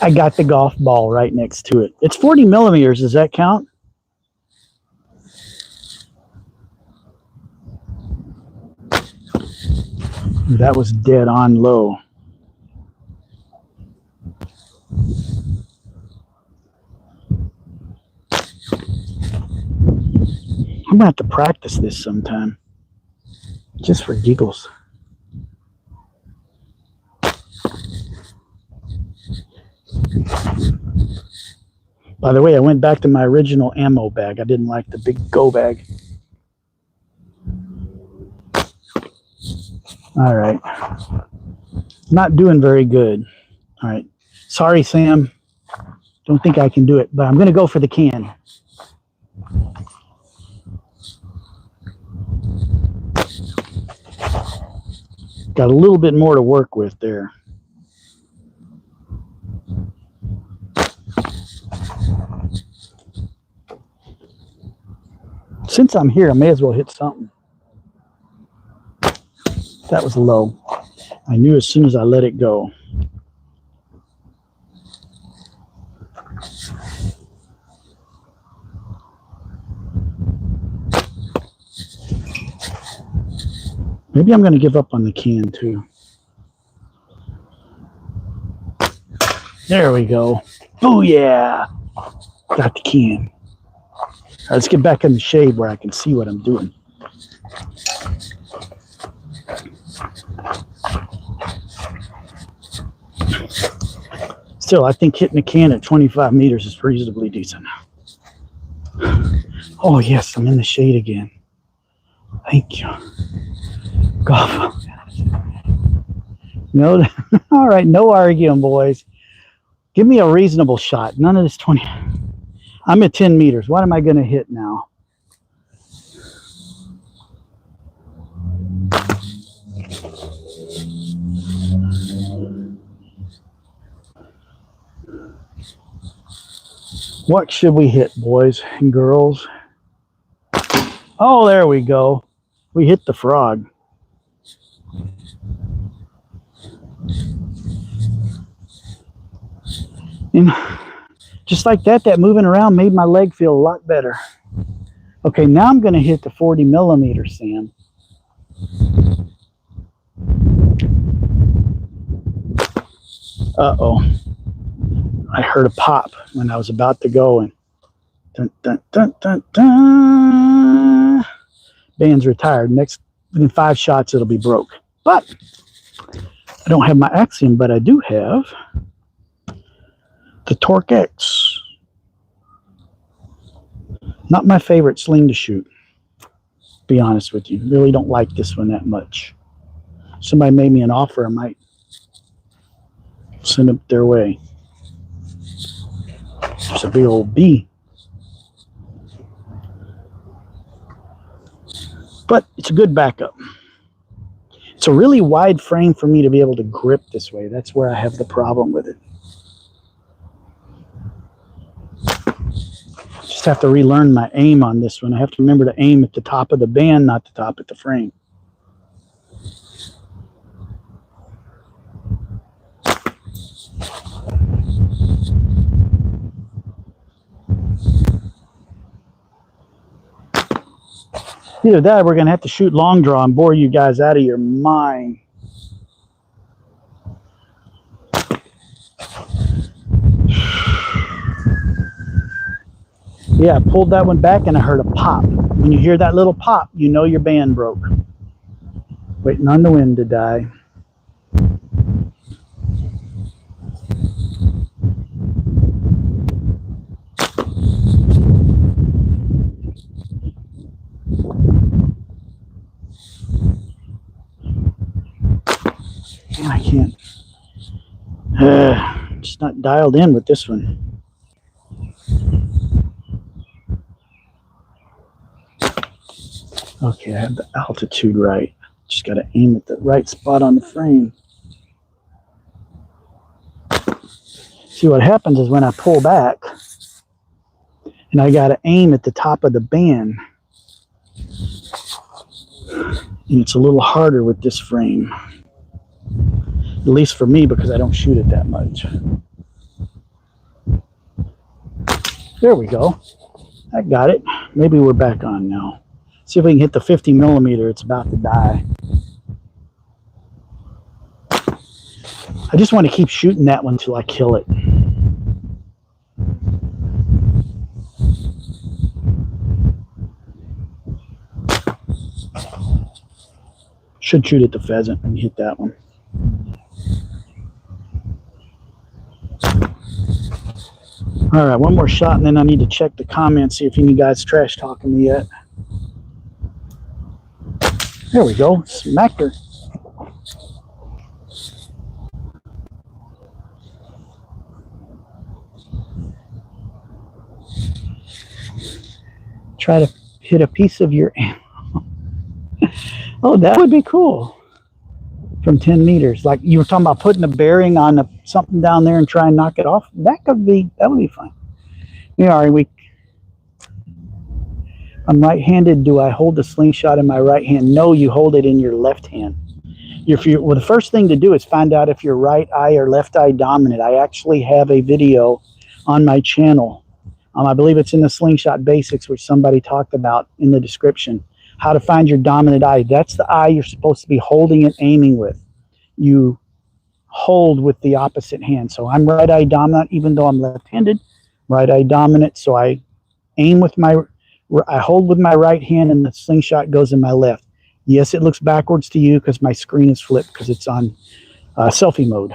I got the golf ball right next to it. It's 40 millimeters. Does that count? That was dead on low. I'm going to have to practice this sometime, just for giggles. By the way, I went back to my original ammo bag. I didn't like the big go bag. All right. Not doing very good. All right. Sorry, Sam. Don't think I can do it, but I'm going to go for the can. Got a little bit more to work with there. Since I'm here, I may as well hit something. That was low. I knew as soon as I let it go. Maybe I'm going to give up on the can too. There we go. Oh yeah. Got the can. All right, let's get back in the shade where I can see what I'm doing. Still, I think hitting a can at 25 meters is reasonably decent. Oh yes, I'm in the shade again. Thank you. Golf. No, all right, no arguing, boys. Give me a reasonable shot. None of this 20. I'm at 10 meters. What am I going to hit now? What should we hit, boys and girls? Oh, there we go. We hit the frog. And just like that, that moving around made my leg feel a lot better. Okay, now I'm going to hit the 40 millimeters, Sam. Uh-oh. I heard a pop when I was about to go, and dun, dun, dun, dun, dun. Band's retired. Next, within 5 shots, it'll be broke. But I don't have my Axiom, but I do have the Torque X. Not my favorite sling to shoot, to be honest with you. Really don't like this one that much. Somebody made me an offer, I might send it their way. There's a big old bee. But it's a good backup. It's a really wide frame for me to be able to grip this way. That's where I have the problem with it. Just have to relearn my aim on this one. I have to remember to aim at the top of the band, not the top at the frame. Either that or we're going to have to shoot long draw and bore you guys out of your mind. Yeah, I pulled that one back and I heard a pop. When you hear that little pop, you know your band broke. Waiting on the wind to die. just not dialed in with this one. Okay, I have the altitude right. Just got to aim at the right spot on the frame. See, what happens is when I pull back, and I got to aim at the top of the band, and it's a little harder with this frame. At least for me, because I don't shoot it that much. There we go. I got it. Maybe we're back on now. See if we can hit the 50 millimeter. It's about to die. I just want to keep shooting that one until I kill it. Should shoot at the pheasant and hit that one. All right, one more shot, and then I need to check the comments, see if any guys trash talking me yet. There we go. Smacked her. Try to hit a piece of your ammo. Oh, that would be cool. From 10 meters. Like you were talking about putting a bearing on something down there and try and knock it off. That would be fun. Yeah, I'm right-handed. Do I hold the slingshot in my right hand? No, you hold it in your left hand. Well, the first thing to do is find out if you're right eye or left eye dominant. I actually have a video on my channel. I believe it's in the Slingshot Basics, which somebody talked about in the description. How to find your dominant eye. That's the eye you're supposed to be holding and aiming with. You hold with the opposite hand. So I'm right eye dominant, even though I'm left-handed. Right eye dominant, so I aim with I hold with my right hand and the slingshot goes in my left. Yes, it looks backwards to you because my screen is flipped because it's on selfie mode.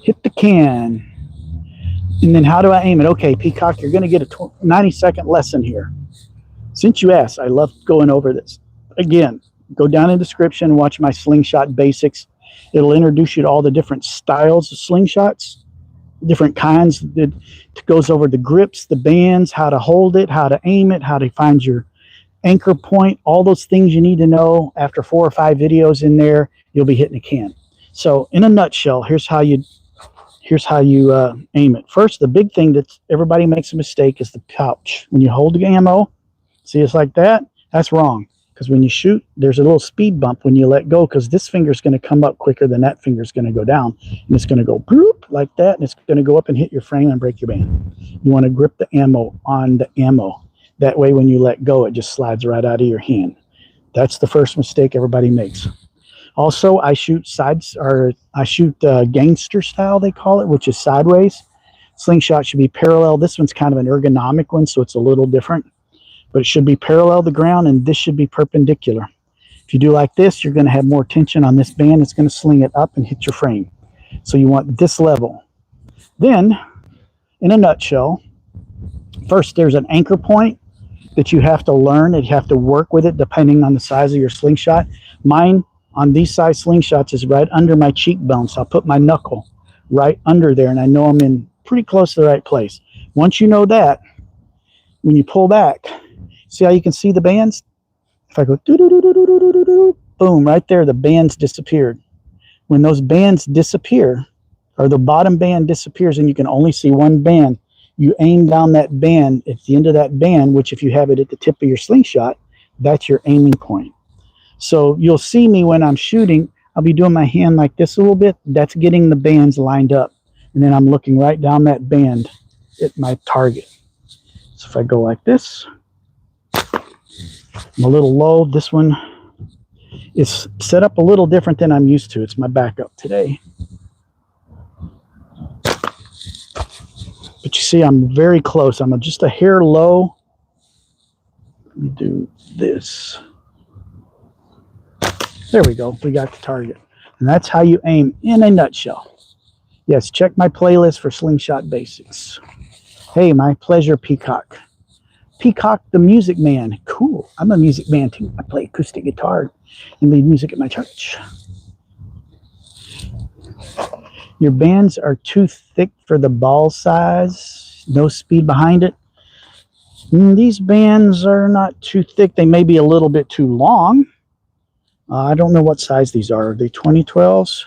Hit the can. And then how do I aim it? Okay, Peacock, you're going to get a 90-second lesson here. Since you asked, I love going over this. Again, go down in the description and watch my Slingshot Basics. It'll introduce you to all the different styles of slingshots, different kinds. It goes over the grips, the bands, how to hold it, how to aim it, how to find your anchor point, all those things you need to know. After 4 or 5 videos in there, you'll be hitting a can. So in a nutshell, here's how you aim it. First, the big thing that everybody makes a mistake is the pouch. When you hold the ammo, see it's like that? That's wrong. Because when you shoot, there's a little speed bump when you let go, because this finger is going to come up quicker than that finger is going to go down. And it's going to go bloop like that, and it's going to go up and hit your frame and break your band. You want to grip the ammo on the ammo. That way when you let go, it just slides right out of your hand. That's the first mistake everybody makes. Also, I shoot gangster style, they call it, which is sideways. Slingshot should be parallel. This one's kind of an ergonomic one, so it's a little different. But it should be parallel to the ground, and this should be perpendicular. If you do like this, you're going to have more tension on this band. It's going to sling it up and hit your frame. So you want this level. Then, in a nutshell, first there's an anchor point that you have to learn, and you have to work with it depending on the size of your slingshot. Mine, on these size slingshots, is right under my cheekbone. So I'll put my knuckle right under there, and I know I'm in pretty close to the right place. Once you know that, when you pull back, see how you can see the bands? If I go doo-doo-doo-doo-doo-doo-doo, boom, right there, the bands disappeared. When those bands disappear, or the bottom band disappears and you can only see one band, you aim down that band. At the end of that band, which if you have it at the tip of your slingshot, that's your aiming point. So you'll see me when I'm shooting, I'll be doing my hand like this a little bit. That's getting the bands lined up. And then I'm looking right down that band at my target. So if I go like this, I'm a little low. This one is set up a little different than I'm used to. It's my backup today. But you see, I'm very close. I'm just a hair low. Let me do this. There we go. We got the target. And that's how you aim in a nutshell. Yes, check my playlist for Slingshot Basics. Hey, my pleasure, Peacock. Peacock the Music Man. Cool. I'm a music man too. I play acoustic guitar and lead music at my church. Your bands are too thick for the ball size. No speed behind it. These bands are not too thick. They may be a little bit too long. I don't know what size these are. Are they 2012s?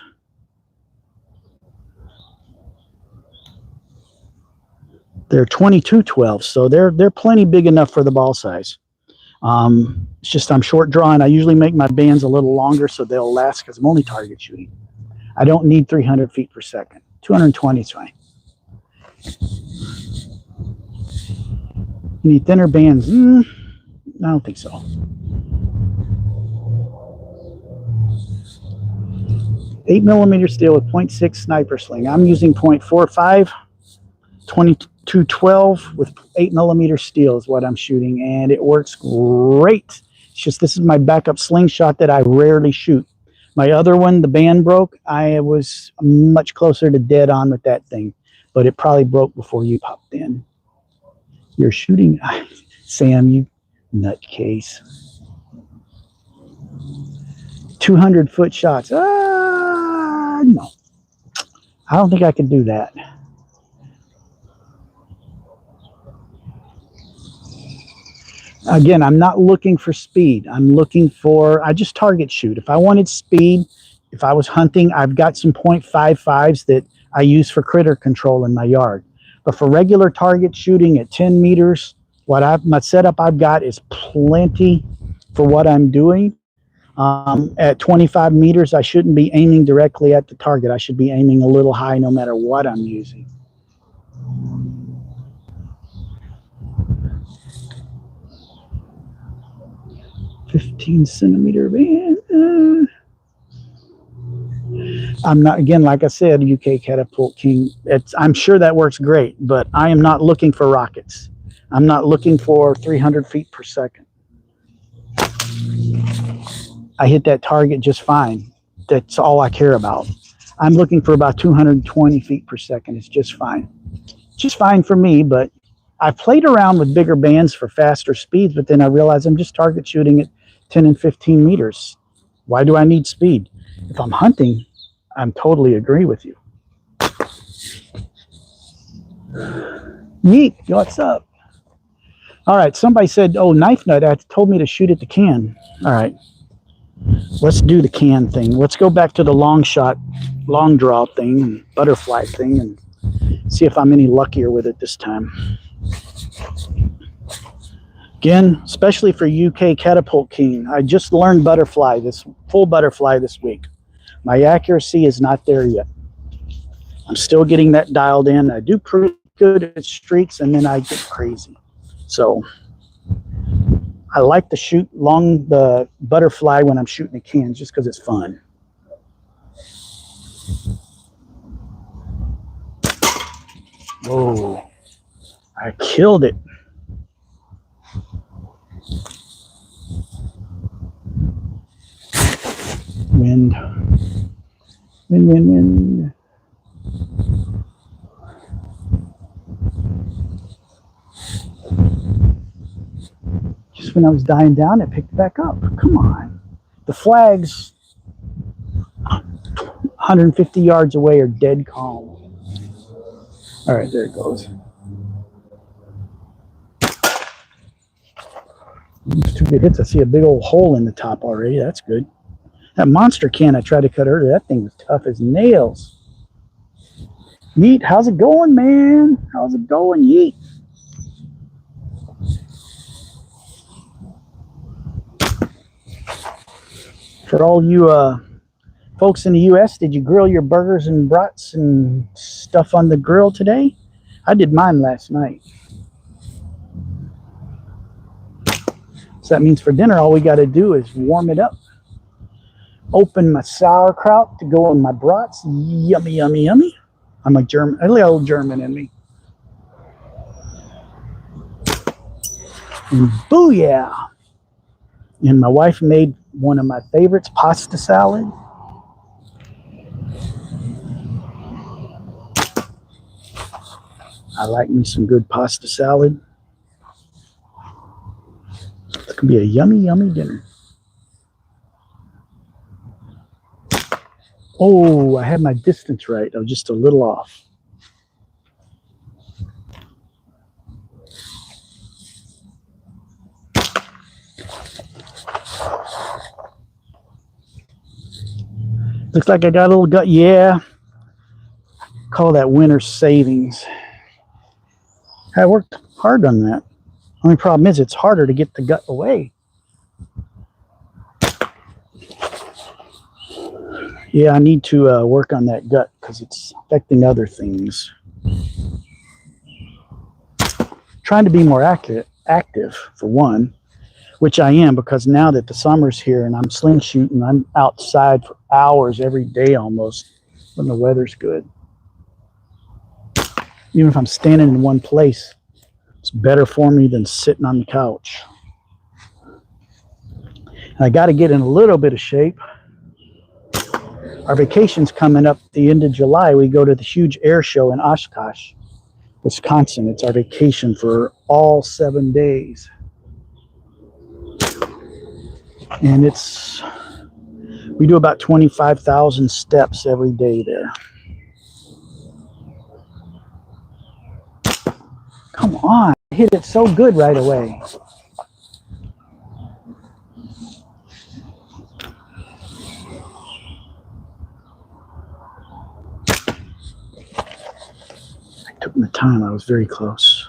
They're 2212s, so they're plenty big enough for the ball size. It's just I'm short drawing. I usually make my bands a little longer so they'll last because I'm only target shooting. I don't need 300 feet per second. 220 is fine. You need thinner bands? I don't think so. 8mm steel with 0.6 sniper sling. I'm using 0.45, 2212 with 8mm steel is what I'm shooting, and it works great. It's just this is my backup slingshot that I rarely shoot. My other one, the band broke. I was much closer to dead on with that thing, but it probably broke before you popped in. You're shooting, Sam, you nutcase. 200-foot shots. No. I don't think I could do that. Again, I'm not looking for speed. I just target shoot. If I wanted speed, if I was hunting, I've got some .55s that I use for critter control in my yard. But for regular target shooting at 10 meters, my setup I've got is plenty for what I'm doing. At 25 meters, I shouldn't be aiming directly at the target. I should be aiming a little high no matter what I'm using. $15-centimeter band. I'm not, again, like I said, UK Catapult King. I'm sure that works great, but I am not looking for rockets. I'm not looking for 300 feet per second. I hit that target just fine. That's all I care about. I'm looking for about 220 feet per second. It's just fine. Just fine for me, but I've played around with bigger bands for faster speeds, but then I realized I'm just target shooting at 10 and 15 meters. Why do I need speed? If I'm hunting, I'm totally agree with you. Yeet, what's up? All right, somebody said, oh, Knife Nut told me to shoot at the can. All right, let's do the can thing. Let's go back to the long shot, long draw thing, and butterfly thing, and see if I'm any luckier with it this time. Again, especially for UK Catapult King, I just learned full butterfly this week. My accuracy is not there yet. I'm still getting that dialed in. I do pretty good at streaks, and then I get crazy. So I like to shoot the butterfly when I'm shooting the cans just because it's fun. Whoa, I killed it. Wind. Wind, wind, wind. Just when I was dying down, it picked back up. Come on. The flags 150 yards away are dead calm. All right, there it goes. Two good hits. I see a big old hole in the top already. That's good. That monster can I tried to cut earlier, that thing was tough as nails. Yeet, how's it going, man? How's it going, Yeet? For all you folks in the U.S., did you grill your burgers and brats and stuff on the grill today? I did mine last night. So that means for dinner, all we got to do is warm it up. Open my sauerkraut to go in my brats. Yummy, yummy, yummy. I'm a German, a little German in me. And booyah! And my wife made one of my favorites, pasta salad. I like me some good pasta salad. It's gonna be a yummy, yummy dinner. Oh, I had my distance right. I was just a little off. Looks like I got a little gut. Yeah, call that winter savings. I worked hard on that. Only problem is it's harder to get the gut away. Yeah, I need to work on that gut because it's affecting other things. Trying to be more active for one, which I am because now that the summer's here and I'm sling shooting, I'm outside for hours every day almost when the weather's good. Even if I'm standing in one place, it's better for me than sitting on the couch. And I got to get in a little bit of shape. Our vacation's coming up at the end of July. We go to the huge air show in Oshkosh, Wisconsin. It's our vacation for all 7 days. And we do about 25,000 steps every day there. Come on, I hit it so good right away. I took my time, I was very close.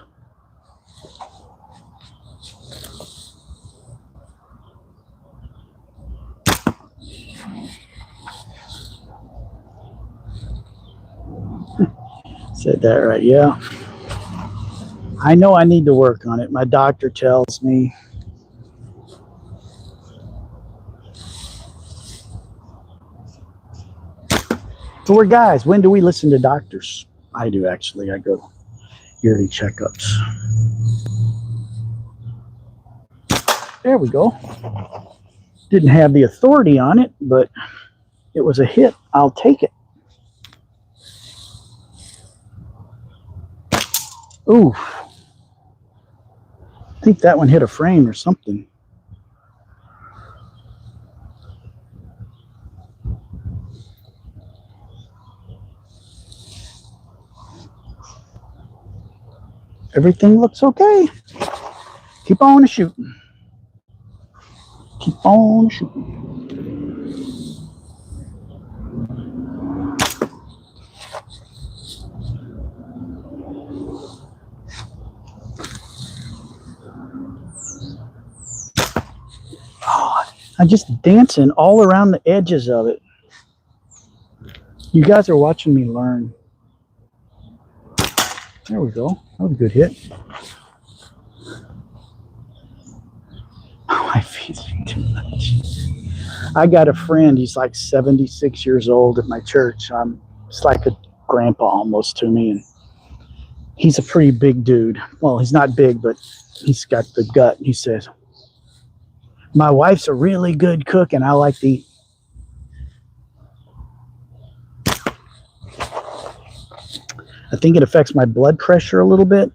Said that right, yeah. I know I need to work on it. My doctor tells me. So we're guys, when do we listen to doctors? I do actually. I go yearly checkups. There we go. Didn't have the authority on it, but it was a hit. I'll take it. Ooh. I think that one hit a frame or something. Everything looks okay. Keep on shooting. Keep on shooting. Oh, I'm just dancing all around the edges of it. You guys are watching me learn. There we go. That was a good hit. Oh, my feet's too much. I got a friend. He's like 76 years old at my church. It's like a grandpa almost to me. And he's a pretty big dude. Well, he's not big, but he's got the gut. He says, my wife's a really good cook and I like to eat. I think it affects my blood pressure a little bit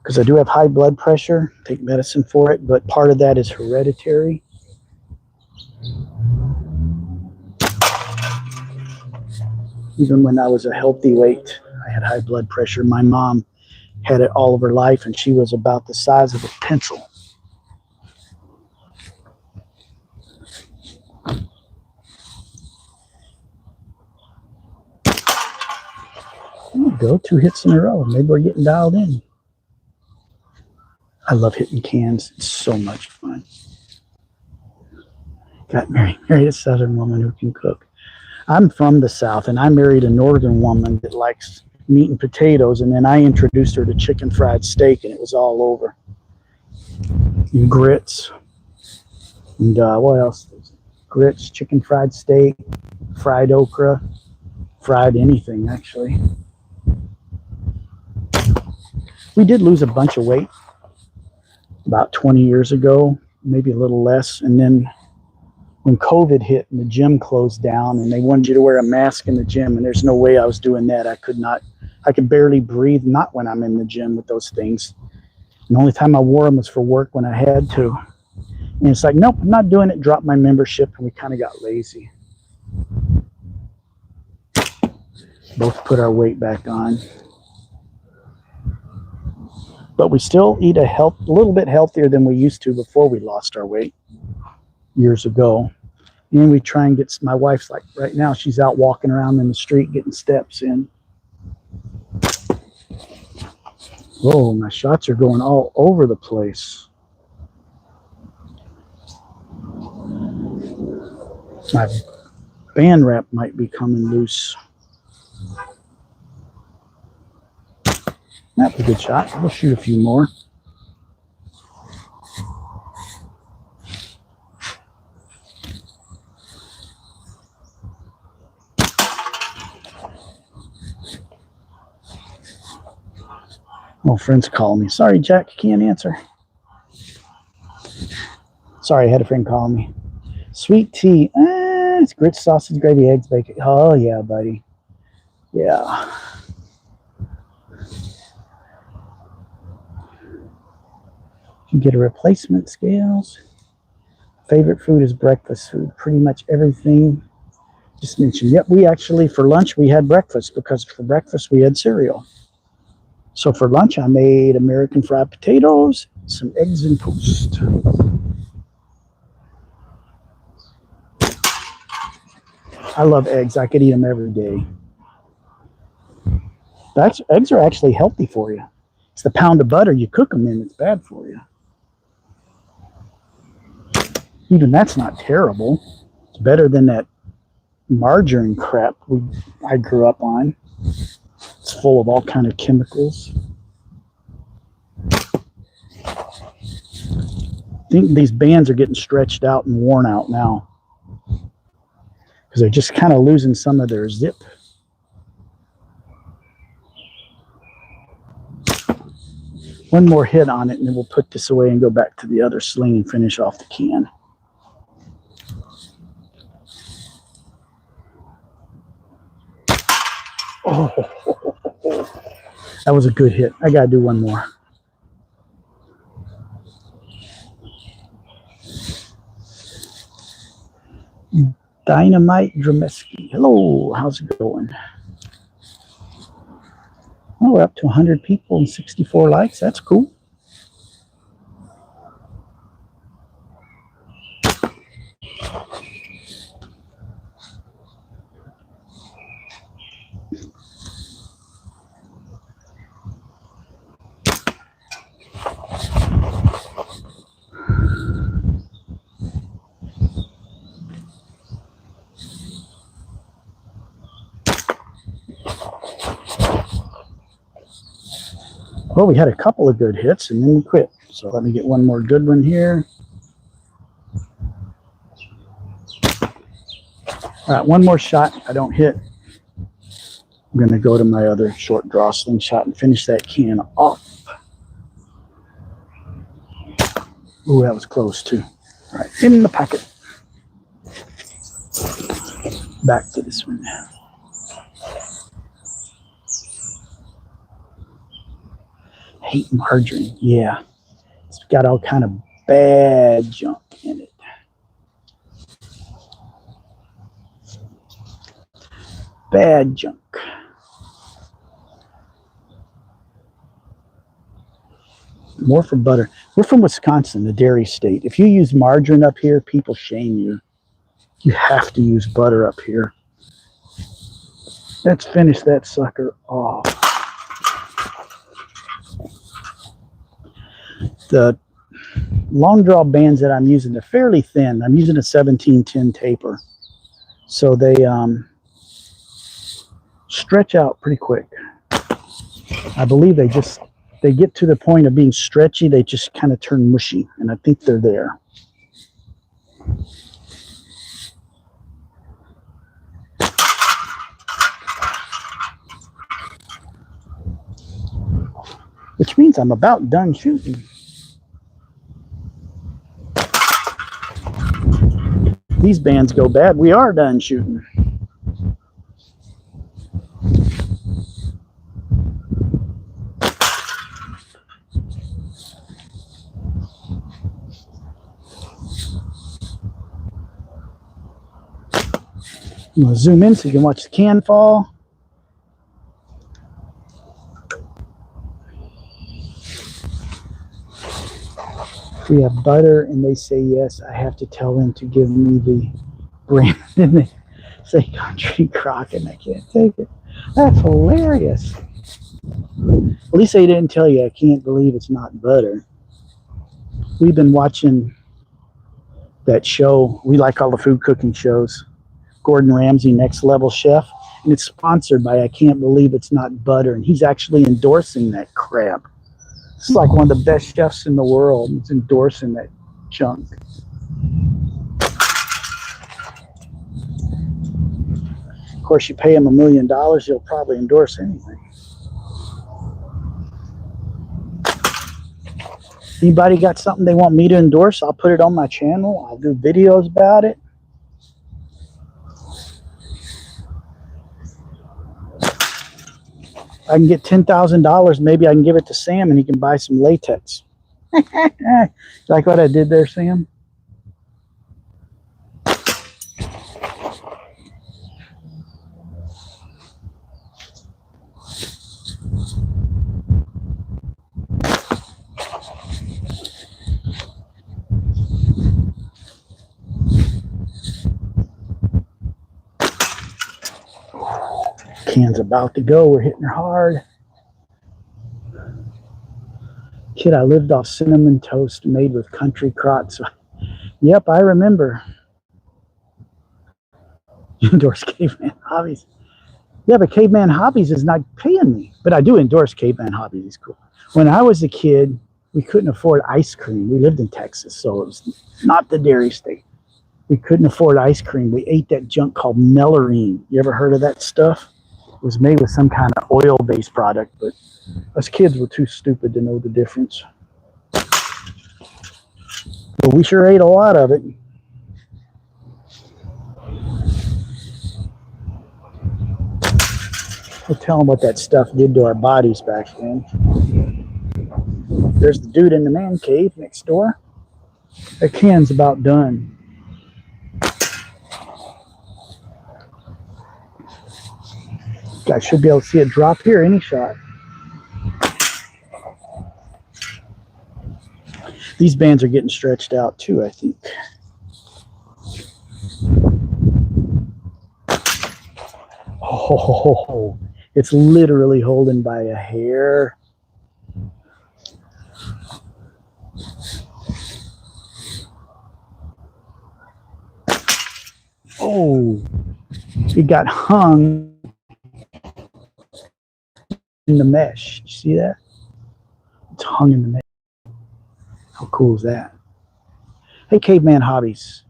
because I do have high blood pressure, take medicine for it, but part of that is hereditary. Even when I was a healthy weight, I had high blood pressure. My mom had it all of her life and she was about the size of a pencil. There we go, 2 hits in a row. Maybe we're getting dialed in. I love hitting cans. It's so much fun. Got married a Southern woman who can cook. I'm from the South, and I married a Northern woman that likes meat and potatoes, and then I introduced her to chicken fried steak, and it was all over. And grits. And what else? Grits, chicken fried steak, fried okra, fried anything, actually. We did lose a bunch of weight about 20 years ago, maybe a little less. And then when COVID hit and the gym closed down and they wanted you to wear a mask in the gym, and there's no way I was doing that. I could barely breathe, not when I'm in the gym with those things. And the only time I wore them was for work when I had to. And it's like, nope, I'm not doing it. Dropped my membership and we kind of got lazy. Both put our weight back on. But we still eat a little bit healthier than we used to before we lost our weight years ago. And we try and get, my wife's like right now, she's out walking around in the street getting steps in. Whoa, my shots are going all over the place. My band wrap might be coming loose. That's a good shot. We'll shoot a few more. Oh, friends call me. Sorry, Jack, can't answer. Sorry, I had a friend call me. Sweet tea. It's grits, sausage, gravy, eggs, bacon. Oh, yeah, buddy. Yeah. You get a replacement scales. Favorite food is breakfast food. Pretty much everything just mentioned. Yep, we actually, for lunch, we had breakfast because for breakfast we had cereal. So for lunch, I made American fried potatoes, some eggs and toast. I love eggs. I could eat them every day. Eggs are actually healthy for you. It's the pound of butter you cook them in that's bad for you. Even that's not terrible. It's better than that margarine crap I grew up on. It's full of all kind of chemicals. I think these bands are getting stretched out and worn out now because they're just kind of losing some of their zip. One more hit on it and then we'll put this away and go back to the other sling and finish off the can. Oh, that was a good hit. I gotta do one more. Dynamite Drameski. Hello, how's it going? Oh, we're up to 100 people and 64 likes. That's cool. Well, we had a couple of good hits and then we quit. So let me get one more good one here. All right, one more shot. If I don't hit, I'm going to go to my other short draw slingshot and finish that can off. Ooh, that was close too. All right, in the pocket. Back to this one now. Hate margarine. Yeah, it's got all kind of bad junk in it. Bad junk. More from butter. We're from Wisconsin, the dairy state. If you use margarine up here, people shame you. You have to use butter up here. Let's finish that sucker off. The long draw bands that I'm using, they're fairly thin. I'm using a 1710 taper. So they stretch out pretty quick. I believe they get to the point of being stretchy, they just kind of turn mushy, and I think they're there. Which means I'm about done shooting. These bands go bad, we are done shooting. I'm going to zoom in so you can watch the can fall. we have butter and they say yes, I have to tell them to give me the brand and they say country crock and I can't take it. That's hilarious. At least they didn't tell you I can't believe it's not butter. We've been watching that show. We like all the food cooking shows. Gordon Ramsay, Next Level Chef. And it's sponsored by I Can't Believe It's Not Butter. And he's actually endorsing that crap. It's like one of the best chefs in the world. He's endorsing that junk. Of course, you pay him $1 million, he'll probably endorse anything. Anybody got something they want me to endorse? I'll put it on my channel. I'll do videos about it. I can get $10,000. Maybe I can give it to Sam and he can buy some latex. Like what I did there, Sam? Can's about to go. We're hitting her hard. Kid, I lived off cinnamon toast made with country crocks. Yep, I remember. Endorse Caveman Hobbies. Yeah, but Caveman Hobbies is not paying me. But I do endorse Caveman Hobbies. It's cool. When I was a kid, we couldn't afford ice cream. We lived in Texas, so it was not the dairy state. We couldn't afford ice cream. We ate that junk called Melorine. You ever heard of that stuff? It was made with some kind of oil-based product, but us kids were too stupid to know the difference. But we sure ate a lot of it. We'll tell them what that stuff did to our bodies back then. There's the dude in the man cave next door. That can's about done. I should be able to see it drop here any shot. These bands are getting stretched out too, I think. Oh, it's literally holding by a hair. Oh, it got hung in the mesh. You see that? It's hung in the mesh. How cool is that? Hey, Caveman Hobbies.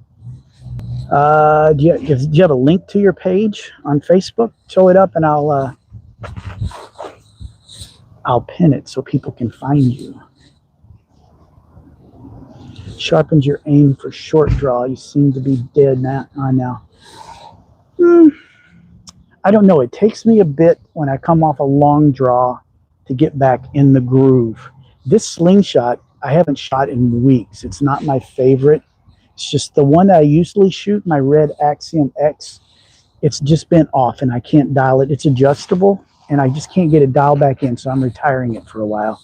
Do you have a link to your page on Facebook? Show it up and I'll pin it so people can find you. Sharpens your aim for short draw. You seem to be dead now. I don't know. It takes me a bit when I come off a long draw to get back in the groove. This slingshot, I haven't shot in weeks. It's not my favorite. It's just the one I usually shoot, my red Axiom X. It's just been off and I can't dial it. It's adjustable and I just can't get it dialed back in, so I'm retiring it for a while.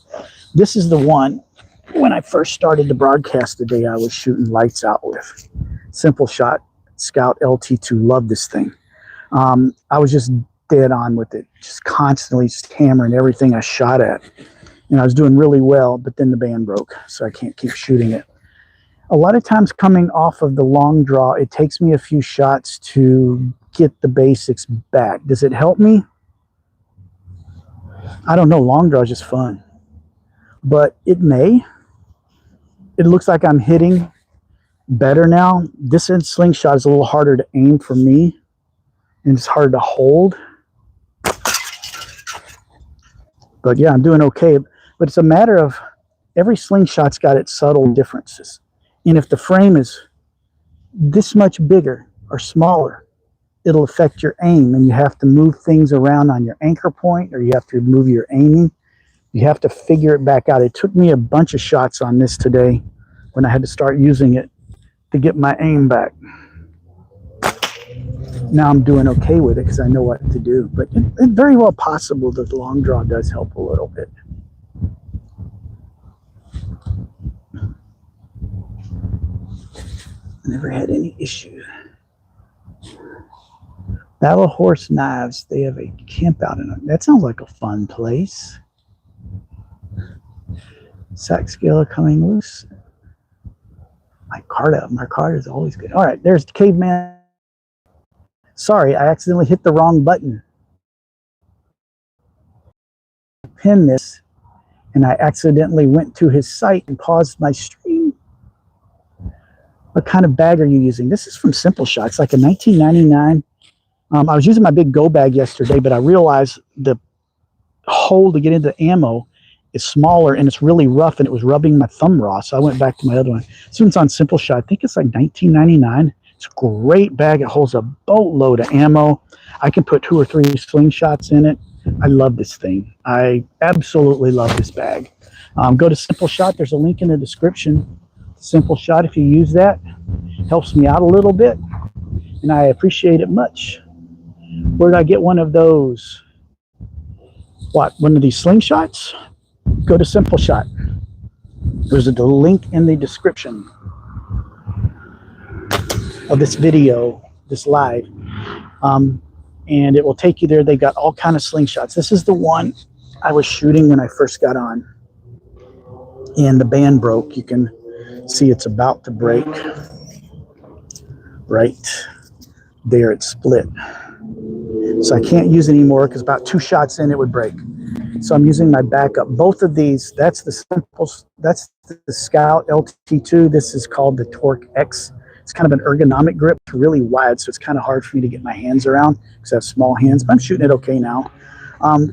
This is the one when I first started to broadcast today I was shooting lights out with. Simpleshot Scout LT2. Love this thing. I was just dead on with it, just constantly just hammering everything I shot at. And I was doing really well, but then the band broke, so I can't keep shooting it. A lot of times coming off of the long draw, it takes me a few shots to get the basics back. Does it help me? I don't know. Long draw is just fun. But it may. It looks like I'm hitting better now. This slingshot is a little harder to aim for me, and it's hard to hold. But yeah, I'm doing okay. But it's a matter of every slingshot's got its subtle differences. And if the frame is this much bigger or smaller, it'll affect your aim, and you have to move things around on your anchor point, or you have to move your aiming. You have to figure it back out. It took me a bunch of shots on this today when I had to start using it to get my aim back. Now I'm doing okay with it because I know what to do. But it's very well possible that the long draw does help a little bit. Never had any issue. Battle Horse Knives. They have a camp out in it. That sounds like a fun place. Sack scaler coming loose. My card is always good. All right, there's the caveman. Sorry, I accidentally hit the wrong button. Pin this, and I accidentally went to his site and paused my stream. What kind of bag are you using? This is from Simpleshot. It's like a 1999. I was using my big go bag yesterday, but I realized the hole to get into ammo is smaller and it's really rough, and it was rubbing my thumb raw. So I went back to my other one. This one's on Simpleshot. I think it's like 1999. It's a great bag. It holds a boatload of ammo. I can put 2 or 3 slingshots in it. I love this thing. I absolutely love this bag. Go to Simpleshot. There's a link in the description. Simpleshot, if you use that, helps me out a little bit, and I appreciate it much. Where did I get one of those? What, one of these slingshots? Go to Simpleshot. There's a link in the description of this video, this live, and it will take you there. They got all kind of slingshots. This is the one I was shooting when I first got on, and the band broke. You can see it's about to break. Right there, it's split. So I can't use it anymore because about 2 shots in it would break. So I'm using my backup. Both of these, that's the Scout LT2. This is called the Torque X. It's kind of an ergonomic grip. It's really wide, so it's kind of hard for me to get my hands around because I have small hands, but I'm shooting it okay now.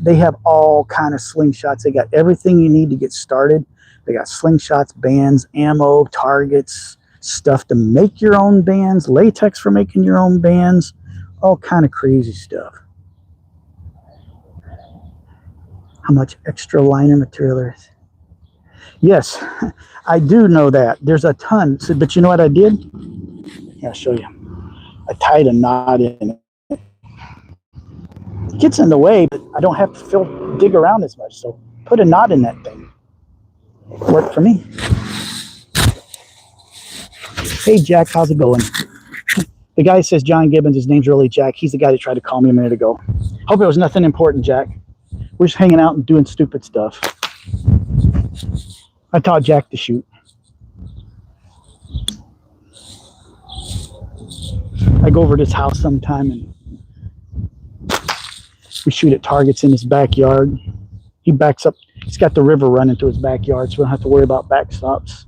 They have all kind of slingshots. They got everything you need to get started. They got slingshots, bands, ammo, targets, stuff to make your own bands, latex for making your own bands, all kind of crazy stuff. How much extra liner material there is? Yes, I do know that. There's a ton. So, but you know what I did? Yeah, I'll show you. I tied a knot in it. It gets in the way, but I don't have to dig around as much. So put a knot in that thing. It worked for me. Hey, Jack, how's it going? The guy says John Gibbons, his name's really Jack. He's the guy that tried to call me a minute ago. Hope it was nothing important, Jack. We're just hanging out and doing stupid stuff. I taught Jack to shoot. I go over to his house sometime and we shoot at targets in his backyard. He backs up. He's got the river running through his backyard, so we don't have to worry about backstops.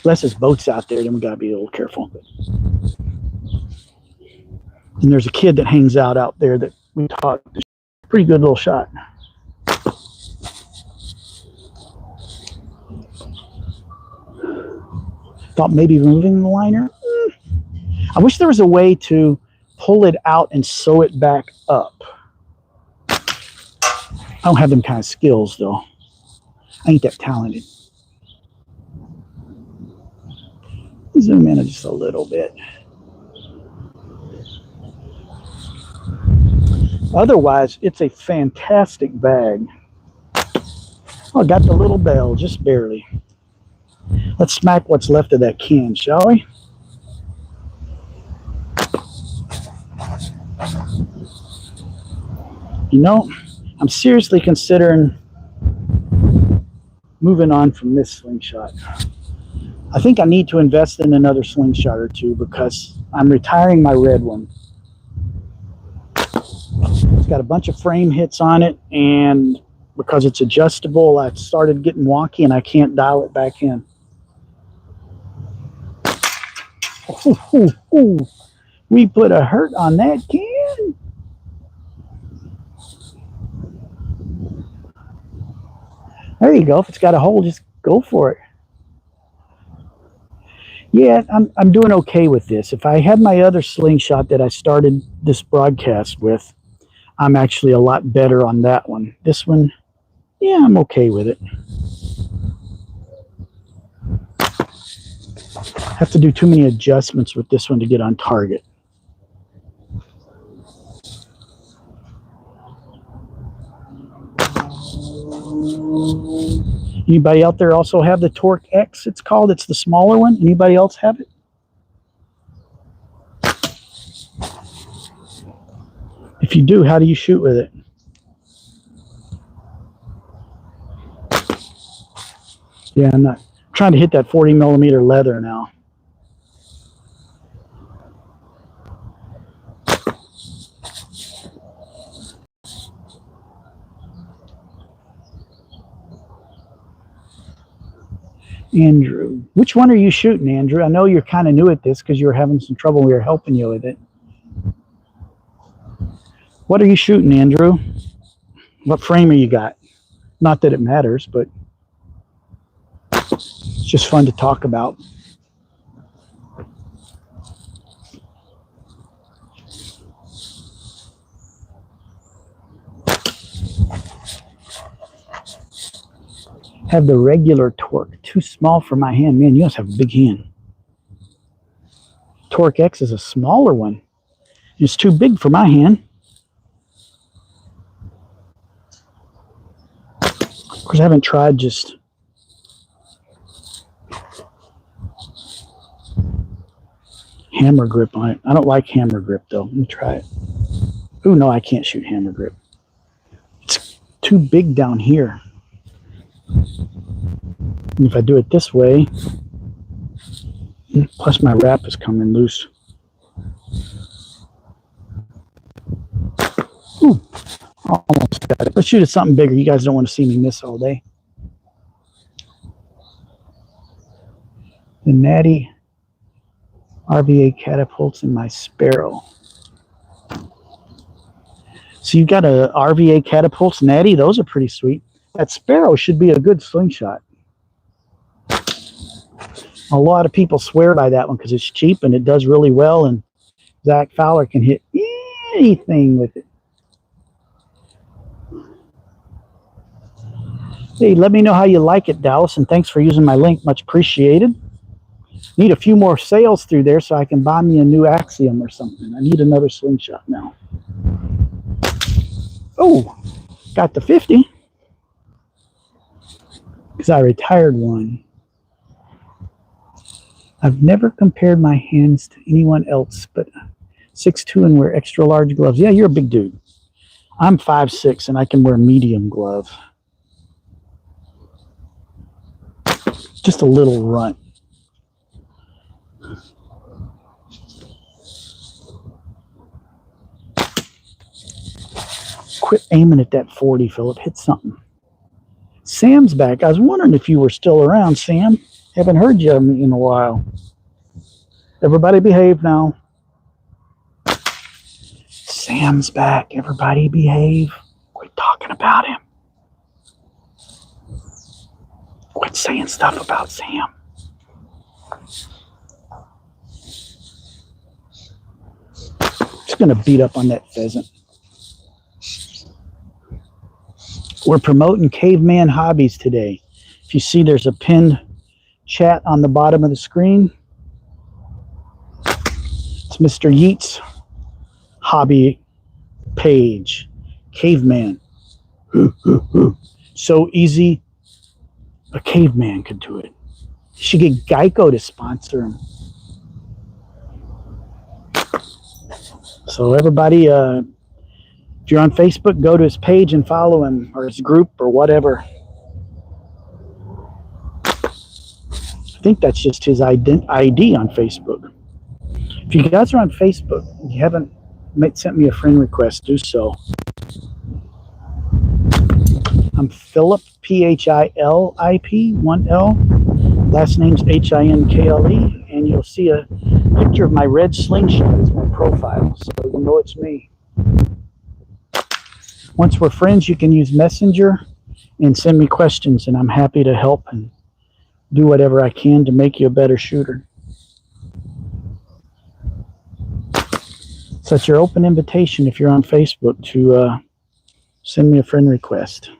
Unless there's boats out there, then we gotta be a little careful. And there's a kid that hangs out there that we taught. Pretty good little shot. Thought maybe removing the liner. I wish there was a way to pull it out and sew it back up. I don't have them kind of skills though. I ain't that talented. Zoom in just a little bit. Otherwise, it's a fantastic bag. Oh, I got the little bell, just barely. Let's smack what's left of that can, shall we? You know, I'm seriously considering moving on from this slingshot. I think I need to invest in another slingshot or two because I'm retiring my red one. It's got a bunch of frame hits on it, and because it's adjustable, I started getting wonky and I can't dial it back in. Ooh, ooh, ooh. We put a hurt on that can. There you go. If it's got a hole, just go for it. Yeah, I'm doing okay with this. If I had my other slingshot that I started this broadcast with, I'm actually a lot better on that one. This one, yeah, I'm okay with it. Have to do too many adjustments with this one to get on target. Anybody out there also have the Torque X, it's called? It's the smaller one. Anybody else have it? If you do, how do you shoot with it? Yeah, I'm not trying to hit that 40 millimeter leather now. Andrew, which one are you shooting, Andrew? I know you're kind of new at this because you were having some trouble. We were helping you with it. What are you shooting, Andrew? What framer you got? Not that it matters, but it's just fun to talk about. Have the regular torque. Too small for my hand. Man, you must have a big hand. Torque X is a smaller one. It's too big for my hand. Of course, I haven't tried just hammer grip on it. I don't like hammer grip though. Let me try it. Oh no, I can't shoot hammer grip. It's too big down here. And if I do it this way, plus my wrap is coming loose. Ooh, almost got it. Let's shoot at something bigger. You guys don't want to see me miss all day. The Natty RVA catapults in my Sparrow. So you got a RVA catapults, Natty. Those are pretty sweet. That Sparrow should be a good slingshot. A lot of people swear by that one because it's cheap and it does really well, and Zach Fowler can hit anything with it. Hey, let me know how you like it, Dallas, and thanks for using my link. Much appreciated. Need a few more sales through there so I can buy me a new Axiom or something. I need another slingshot now. Oh, got the 50 because I retired one. I've never compared my hands to anyone else, but 6'2" and wear extra large gloves. Yeah, you're a big dude. I'm 5'6" and I can wear medium glove. Just a little runt. Quit aiming at that 40, Philip. Hit something. Sam's back. I was wondering if you were still around, Sam. Haven't heard you in a while. Everybody behave now. Sam's back. Everybody behave. Quit talking about him. Quit saying stuff about Sam. Just going to beat up on that pheasant. We're promoting caveman hobbies today. If you see, there's a pinned chat on the bottom of the screen. It's Mr. Yeats' hobby page. Caveman. So easy, a caveman could do it. You should get Geico to sponsor him. So everybody, if you're on Facebook, go to his page and follow him, or his group, or whatever. I think that's just his ID on Facebook. If you guys are on Facebook and you haven't sent me a friend request, do so. I'm Philip, P-H-I-L-I-P, 1L. Last name's H-I-N-K-L-E, and you'll see a picture of my red slingshot as my profile, so you know it's me. Once we're friends, you can use Messenger and send me questions, and I'm happy to help and do whatever I can to make you a better shooter. So it's your open invitation if you're on Facebook to send me a friend request.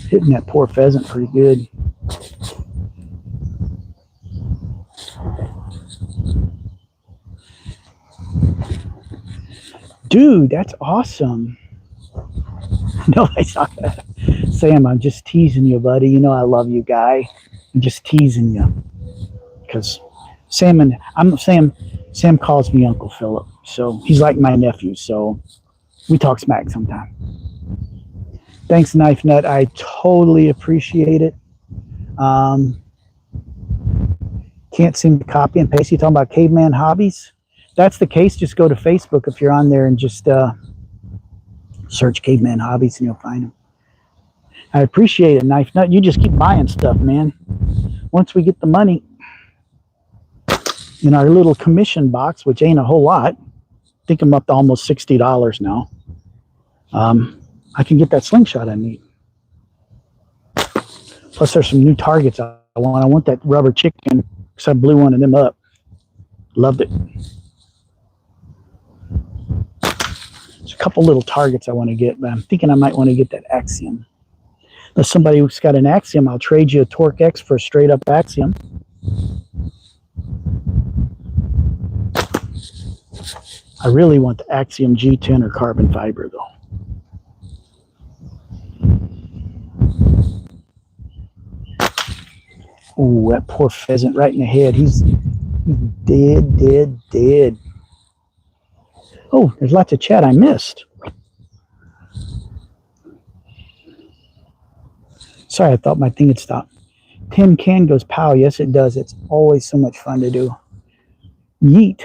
Hitting that poor pheasant pretty good. Dude, that's awesome. No, I saw that. Sam, I'm just teasing you, buddy. You know I love you, guy. I'm just teasing you because Sam calls me Uncle Philip, so he's like my nephew. So we talk smack sometime. Thanks, Knife Nut. I totally appreciate it. Um, can't seem to copy and paste. You talking about caveman hobbies? That's the case. Just go to Facebook if you're on there and just search caveman hobbies and you'll find them. I appreciate it, Knife Nut. You just keep buying stuff, man. Once we get the money in our little commission box, which ain't a whole lot, I think I'm up to almost $60 now. I can get that slingshot I need. Plus, there's some new targets I want. I want that rubber chicken because I blew one of them up. Loved it. There's a couple little targets I want to get, but I'm thinking I might want to get that Axiom. If somebody who's got an Axiom, I'll trade you a Torque X for a straight up Axiom. I really want the Axiom G10 or carbon fiber though. Oh, that poor pheasant right in the head. He's dead. Oh, there's lots of chat I missed. Sorry, I thought my thing had stopped. Tin Can goes, pow. Yes, it does. It's always so much fun to do. Yeet.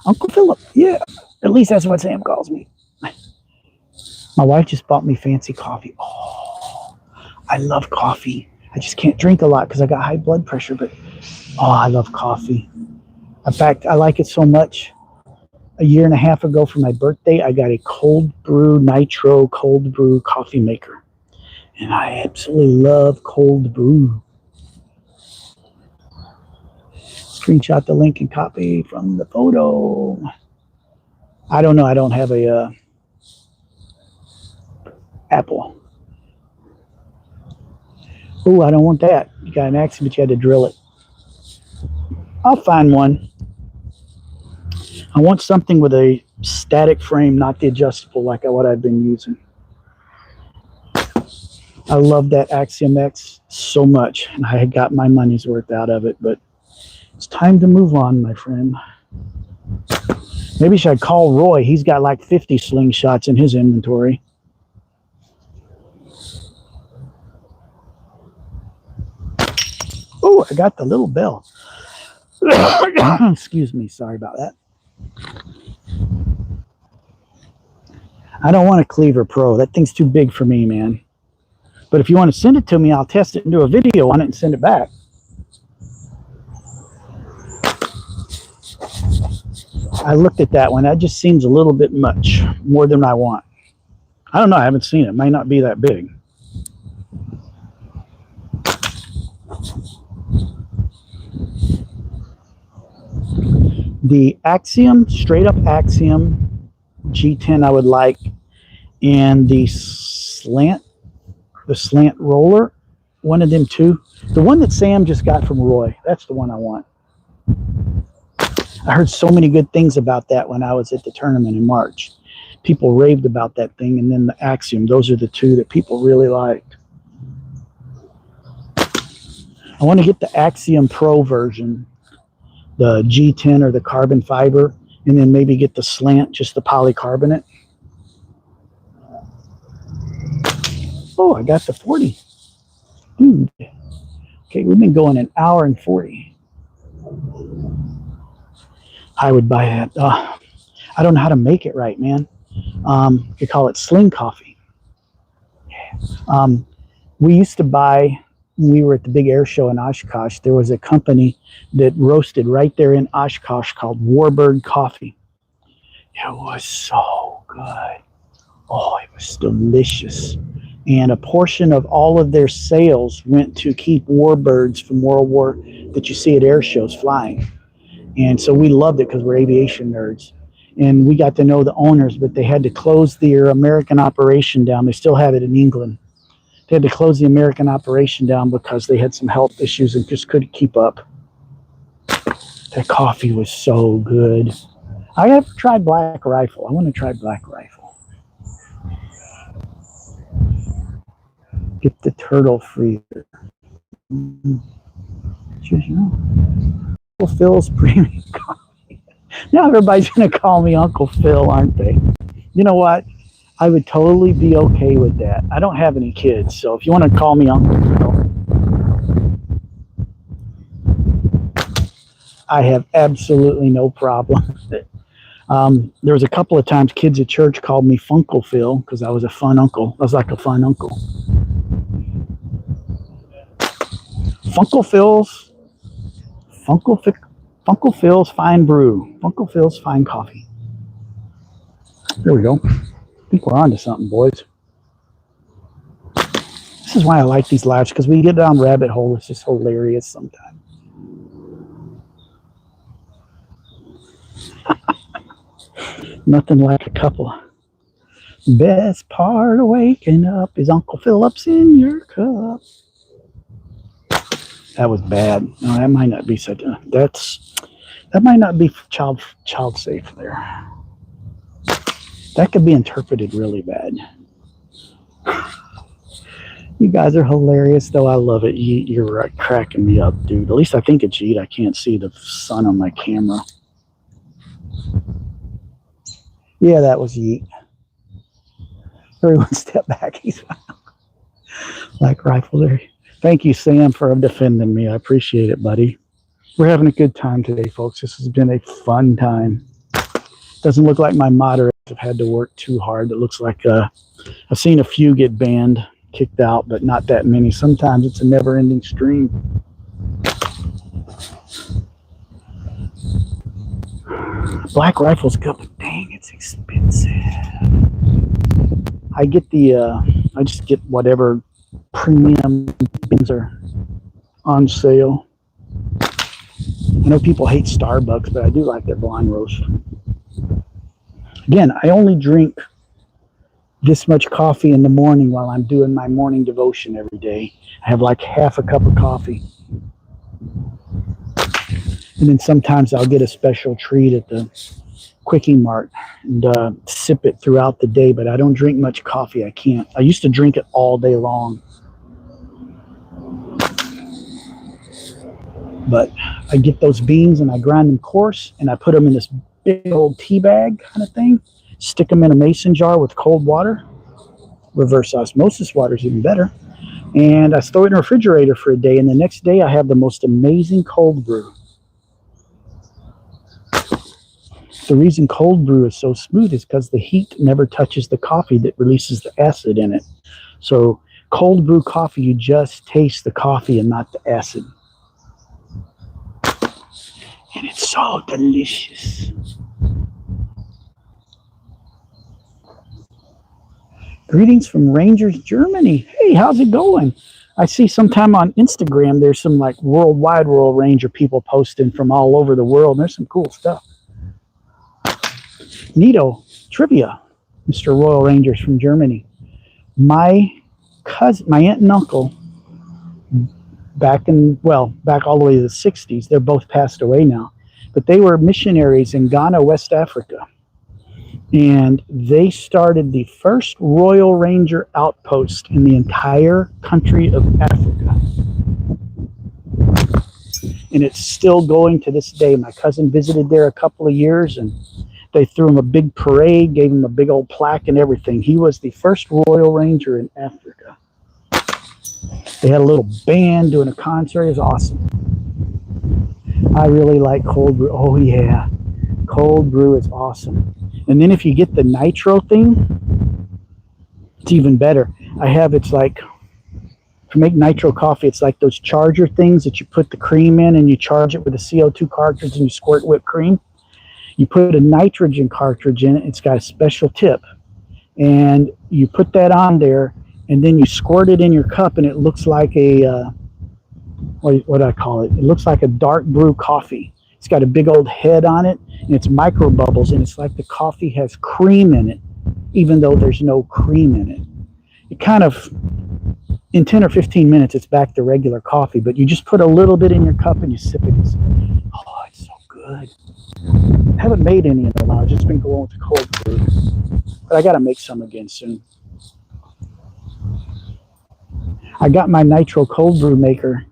Uncle Philip. Yeah, at least that's what Sam calls me. My wife just bought me fancy coffee. Oh, I love coffee. I just can't drink a lot because I got high blood pressure, but oh, I love coffee. In fact, I like it so much. A year and a half ago for my birthday, I got a cold brew nitro cold brew coffee maker. And I absolutely love cold brew. Screenshot the link and copy from the photo. I don't know. I don't have a Apple. Oh, I don't want that. You got an Axiom, but you had to drill it. I'll find one. I want something with a static frame, not the adjustable like what I've been using. I love that Axiom X so much, and I had got my money's worth out of it, but it's time to move on, my friend. Maybe I should call Roy. He's got like 50 slingshots in his inventory. Oh, I got the little bell. Excuse me. Sorry about that. I don't want a Cleaver Pro. That thing's too big for me, man. But if you want to send it to me, I'll test it and do a video on it and send it back. I looked at that one. That just seems a little bit much, more than I want. I don't know. I haven't seen it. It might not be that big. The Axiom, straight up Axiom G10 I would like, and the slant roller, one of them two. The one that Sam just got from Roy, that's the one I want. I heard so many good things about that when I was at the tournament in March. People raved about that thing, and then the Axiom. Those are the two that people really liked. I want to get the Axiom Pro version, the G10 or the carbon fiber, and then maybe get the slant, just the polycarbonate. Oh, I got the 40. Dude. Okay, we've been going an hour and 40. I would buy that. I don't know how to make it right, man. You call it sling coffee. Yeah. We used to buy, when we were at the big air show in Oshkosh, there was a company that roasted right there in Oshkosh called Warbird Coffee. It was so good. Oh, it was delicious. And a portion of all of their sales went to keep warbirds from World War that you see at air shows flying. And so we loved it because we're aviation nerds. And we got to know the owners, but they had to close their American operation down. They still have it in England. They had to close the American operation down because they had some health issues and just couldn't keep up. That coffee was so good. I have tried Black Rifle. I want to try Black Rifle. Get the turtle freezer. Uncle Phil's premium coffee. Now everybody's going to call me Uncle Phil, aren't they? You know what? I would totally be okay with that. I don't have any kids, so if you want to call me Uncle Phil, I have absolutely no problem with it. There was a couple of times kids at church called me Funkle Phil because I was a fun uncle. I was like a fun uncle. Funkle Phil's Fine Brew. Funkle Phil's Fine Coffee. There we go. I think we're on to something, boys. This is why I like these lives, because we get down rabbit hole. It's just hilarious sometimes. Nothing like a couple. Best part of waking up is Uncle Phillips in your cup. That was bad. No, that might not be such a. That might not be child safe there. That could be interpreted really bad. You guys are hilarious, though. I love it. You're cracking me up, dude. At least I think it's Yeet. I can't see the sun on my camera. Yeah, that was Yeet. Everyone step back. He's like rifle there. Thank you, Sam, for defending me. I appreciate it, buddy. We're having a good time today, folks. This has been a fun time. Doesn't look like my moderators have had to work too hard. It looks like I've seen a few get banned, kicked out, but not that many. Sometimes it's a never-ending stream. Black Rifle's good, but dang, it's expensive. I just get whatever premium beans are on sale. I know people hate Starbucks, but I do like their blind roast. Again, I only drink this much coffee in the morning while I'm doing my morning devotion every day. I have like half a cup of coffee. And then sometimes I'll get a special treat at the Quickie Mart and sip it throughout the day, but I don't drink much coffee. I can't. I used to drink it all day long. But I get those beans and I grind them coarse and I put them in this big old tea bag kind of thing, stick them in a mason jar with cold water. Reverse osmosis water is even better. And I throw it in the refrigerator for a day, and the next day I have the most amazing cold brew. The reason cold brew is so smooth is because the heat never touches the coffee that releases the acid in it. So cold brew coffee, you just taste the coffee and not the acid. And it's so delicious. Greetings from Rangers, Germany. Hey, how's it going? I see sometime on Instagram there's some like worldwide Royal Ranger people posting from all over the world. There's some cool stuff. Neato, trivia, Mr. Royal Rangers from Germany. My cousin, my aunt and uncle, back all the way to the 60s, they're both passed away now, but they were missionaries in Ghana, West Africa. And they started the first Royal Ranger outpost in the entire country of Africa. And it's still going to this day. My cousin visited there a couple of years, and they threw him a big parade, gave him a big old plaque and everything. He was the first Royal Ranger in Africa. They had a little band doing a concert. It was awesome. I really like cold brew. Oh, yeah. Cold brew is awesome. And then if you get the nitro thing, it's even better. It's like, to make nitro coffee, it's like those charger things that you put the cream in and you charge it with a CO2 cartridge and you squirt whipped cream. You put a nitrogen cartridge in it. It's got a special tip. And you put that on there, and then you squirt it in your cup, and it looks like a, what do I call it? It looks like a dark brew coffee. It's got a big old head on it, and it's micro bubbles, and it's like the coffee has cream in it, even though there's no cream in it. It kind of, in 10 or 15 minutes, it's back to regular coffee, but you just put a little bit in your cup and you sip it. Oh, it's so good. I haven't made any in a while. I've just been going with the cold brew, but I got to make some again soon. I got my nitro cold brew maker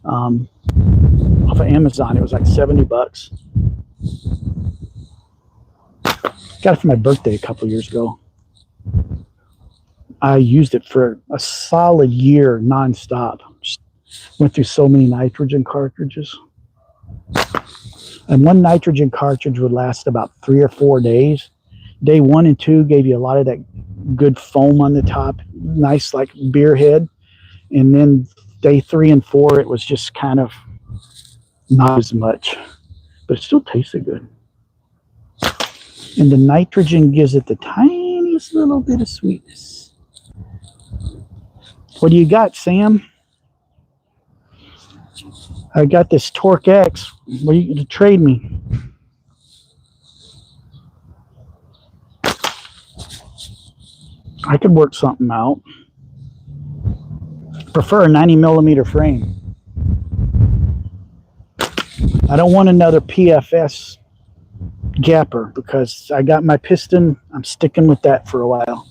off of Amazon. It was like 70 bucks. Got it for my birthday a couple years ago. I used it for a solid year nonstop. Just went through so many nitrogen cartridges. And one nitrogen cartridge would last about 3 or 4 days. Day 1 and 2 gave you a lot of that good foam on the top, nice like beer head. And then day 3 and 4, it was just kind of not as much, but it still tasted good. And the nitrogen gives it the tiniest little bit of sweetness. What do you got, Sam? I got this Torque X. What are you going to trade me? I could work something out. Prefer a 90 millimeter frame. I don't want another PFS gapper because I got my piston. I'm sticking with that for a while.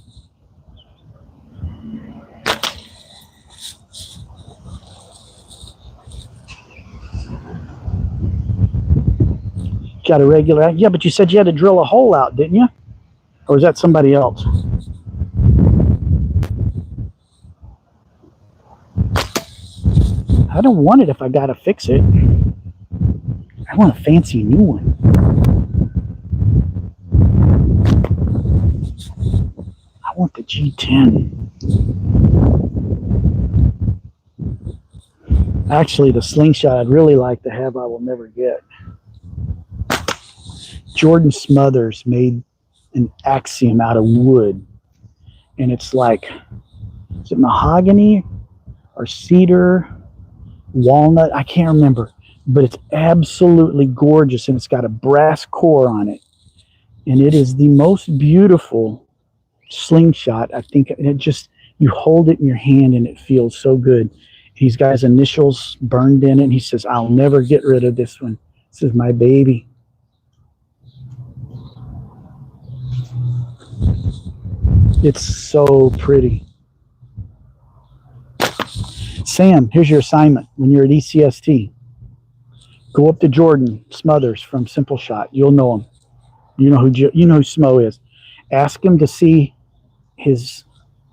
Got a regular, yeah, but you said you had to drill a hole out, didn't you? Or is that somebody else? I don't want it if I gotta fix it. I want a fancy new one. I want the G10. Actually, the Slingshot I'd really like to have, I will never get. Jordan Smothers made an Axiom out of wood. And it's like, is it mahogany or cedar, walnut? I can't remember. But it's absolutely gorgeous, and it's got a brass core on it. And it is the most beautiful slingshot. I think it just, you hold it in your hand and it feels so good. He's got his initials burned in it, and he says, I'll never get rid of this one. This is my baby. It's so pretty. Sam, here's your assignment when you're at ECST. Go up to Jordan Smothers from Simpleshot. You'll know him. You know who Smo is. Ask him to see his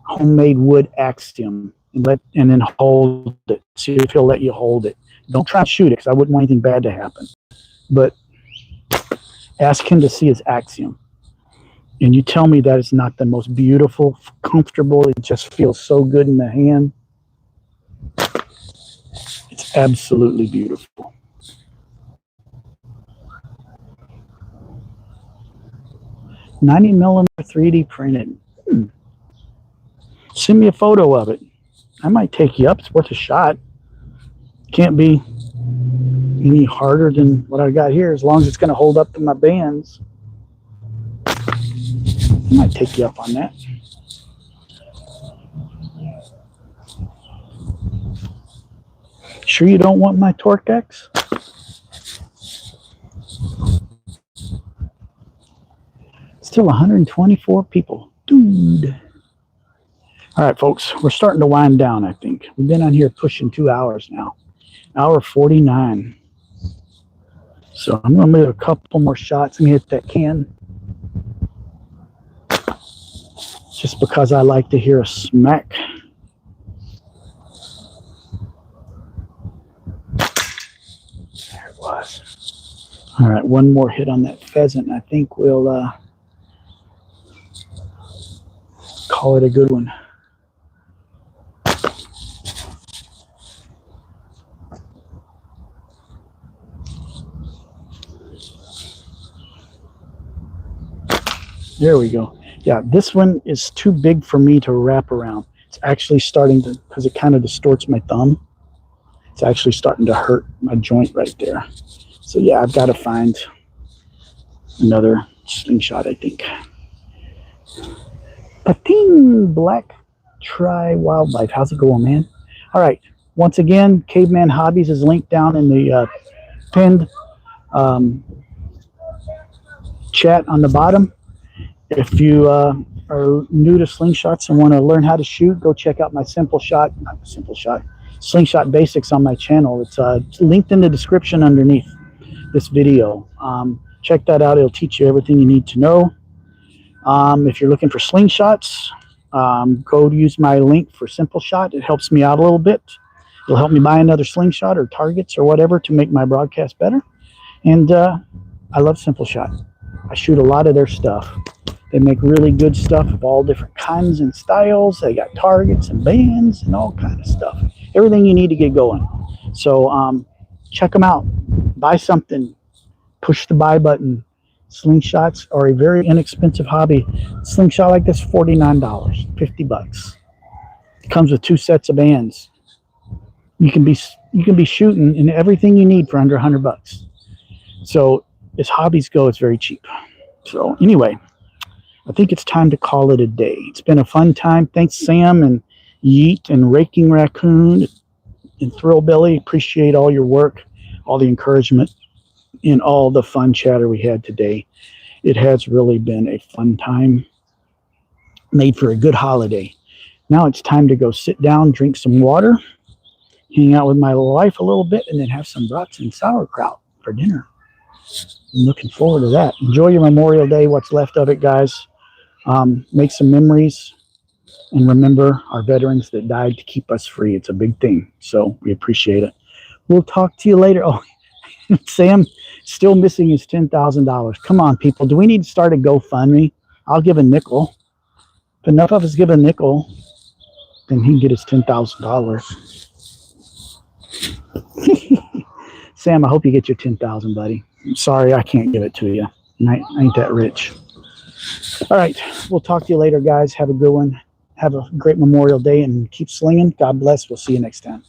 homemade wood Axiom and then hold it. See if he'll let you hold it. Don't try to shoot it because I wouldn't want anything bad to happen. But ask him to see his Axiom. And you tell me that it's not the most beautiful, comfortable. It just feels so good in the hand. It's absolutely beautiful. $90mm 3D printed. Send me a photo of it. I might take you up. It's worth a shot. Can't be any harder than what I got here, as long as it's going to hold up to my bands. I might take you up on that. Sure you don't want my Torque X? Still 124 people. Dude. All right, folks, we're starting to wind down, I think. We've been on here pushing 2 hours now. Hour 49. So I'm going to make a couple more shots and hit that can. Just because I like to hear a smack. There it was. All right, one more hit on that pheasant. I think we'll call it a good one. There we go. Yeah, this one is too big for me to wrap around. It's actually starting to, because it kind of distorts my thumb, it's actually starting to hurt my joint right there. So yeah, I've got to find another slingshot, I think. Pating Black Tri Wildlife. How's it going, man? All right. Once again, Caveman Hobbies is linked down in the pinned chat on the bottom. If you are new to slingshots and want to learn how to shoot, go check out my Slingshot Basics on my channel. It's linked in the description underneath this video. Check that out. It'll teach you everything you need to know. If you're looking for slingshots, go use my link for Simpleshot. It helps me out a little bit. It'll help me buy another slingshot or targets or whatever to make my broadcast better. And I love Simpleshot. I shoot a lot of their stuff. They make really good stuff of all different kinds and styles. They got targets and bands and all kind of stuff. Everything you need to get going. So check them out. Buy something. Push the buy button. Slingshots are a very inexpensive hobby. Slingshot like this, $49, $50. It comes with 2 sets of bands. You can be shooting in everything you need for under $100. So as hobbies go, it's very cheap. So anyway, I think it's time to call it a day. It's been a fun time. Thanks, Sam and Yeet and Raking Raccoon and Thrillbelly. Appreciate all your work, all the encouragement, and all the fun chatter we had today. It has really been a fun time. Made for a good holiday. Now it's time to go sit down, drink some water, hang out with my wife a little bit, and then have some brats and sauerkraut for dinner. I'm looking forward to that. Enjoy your Memorial Day, what's left of it, guys. Make some memories and remember our veterans that died to keep us free. It's a big thing, so we appreciate it. We'll talk to you later. Oh, Sam still missing his $10,000. Come on, people. Do we need to start a GoFundMe? I'll give a nickel. If enough of us give a nickel, then he can get his $10,000. Sam, I hope you get your $10,000, buddy. I'm sorry I can't give it to you. I ain't that rich. All right. We'll talk to you later, guys. Have a good one. Have a great Memorial Day and keep slinging. God bless. We'll see you next time.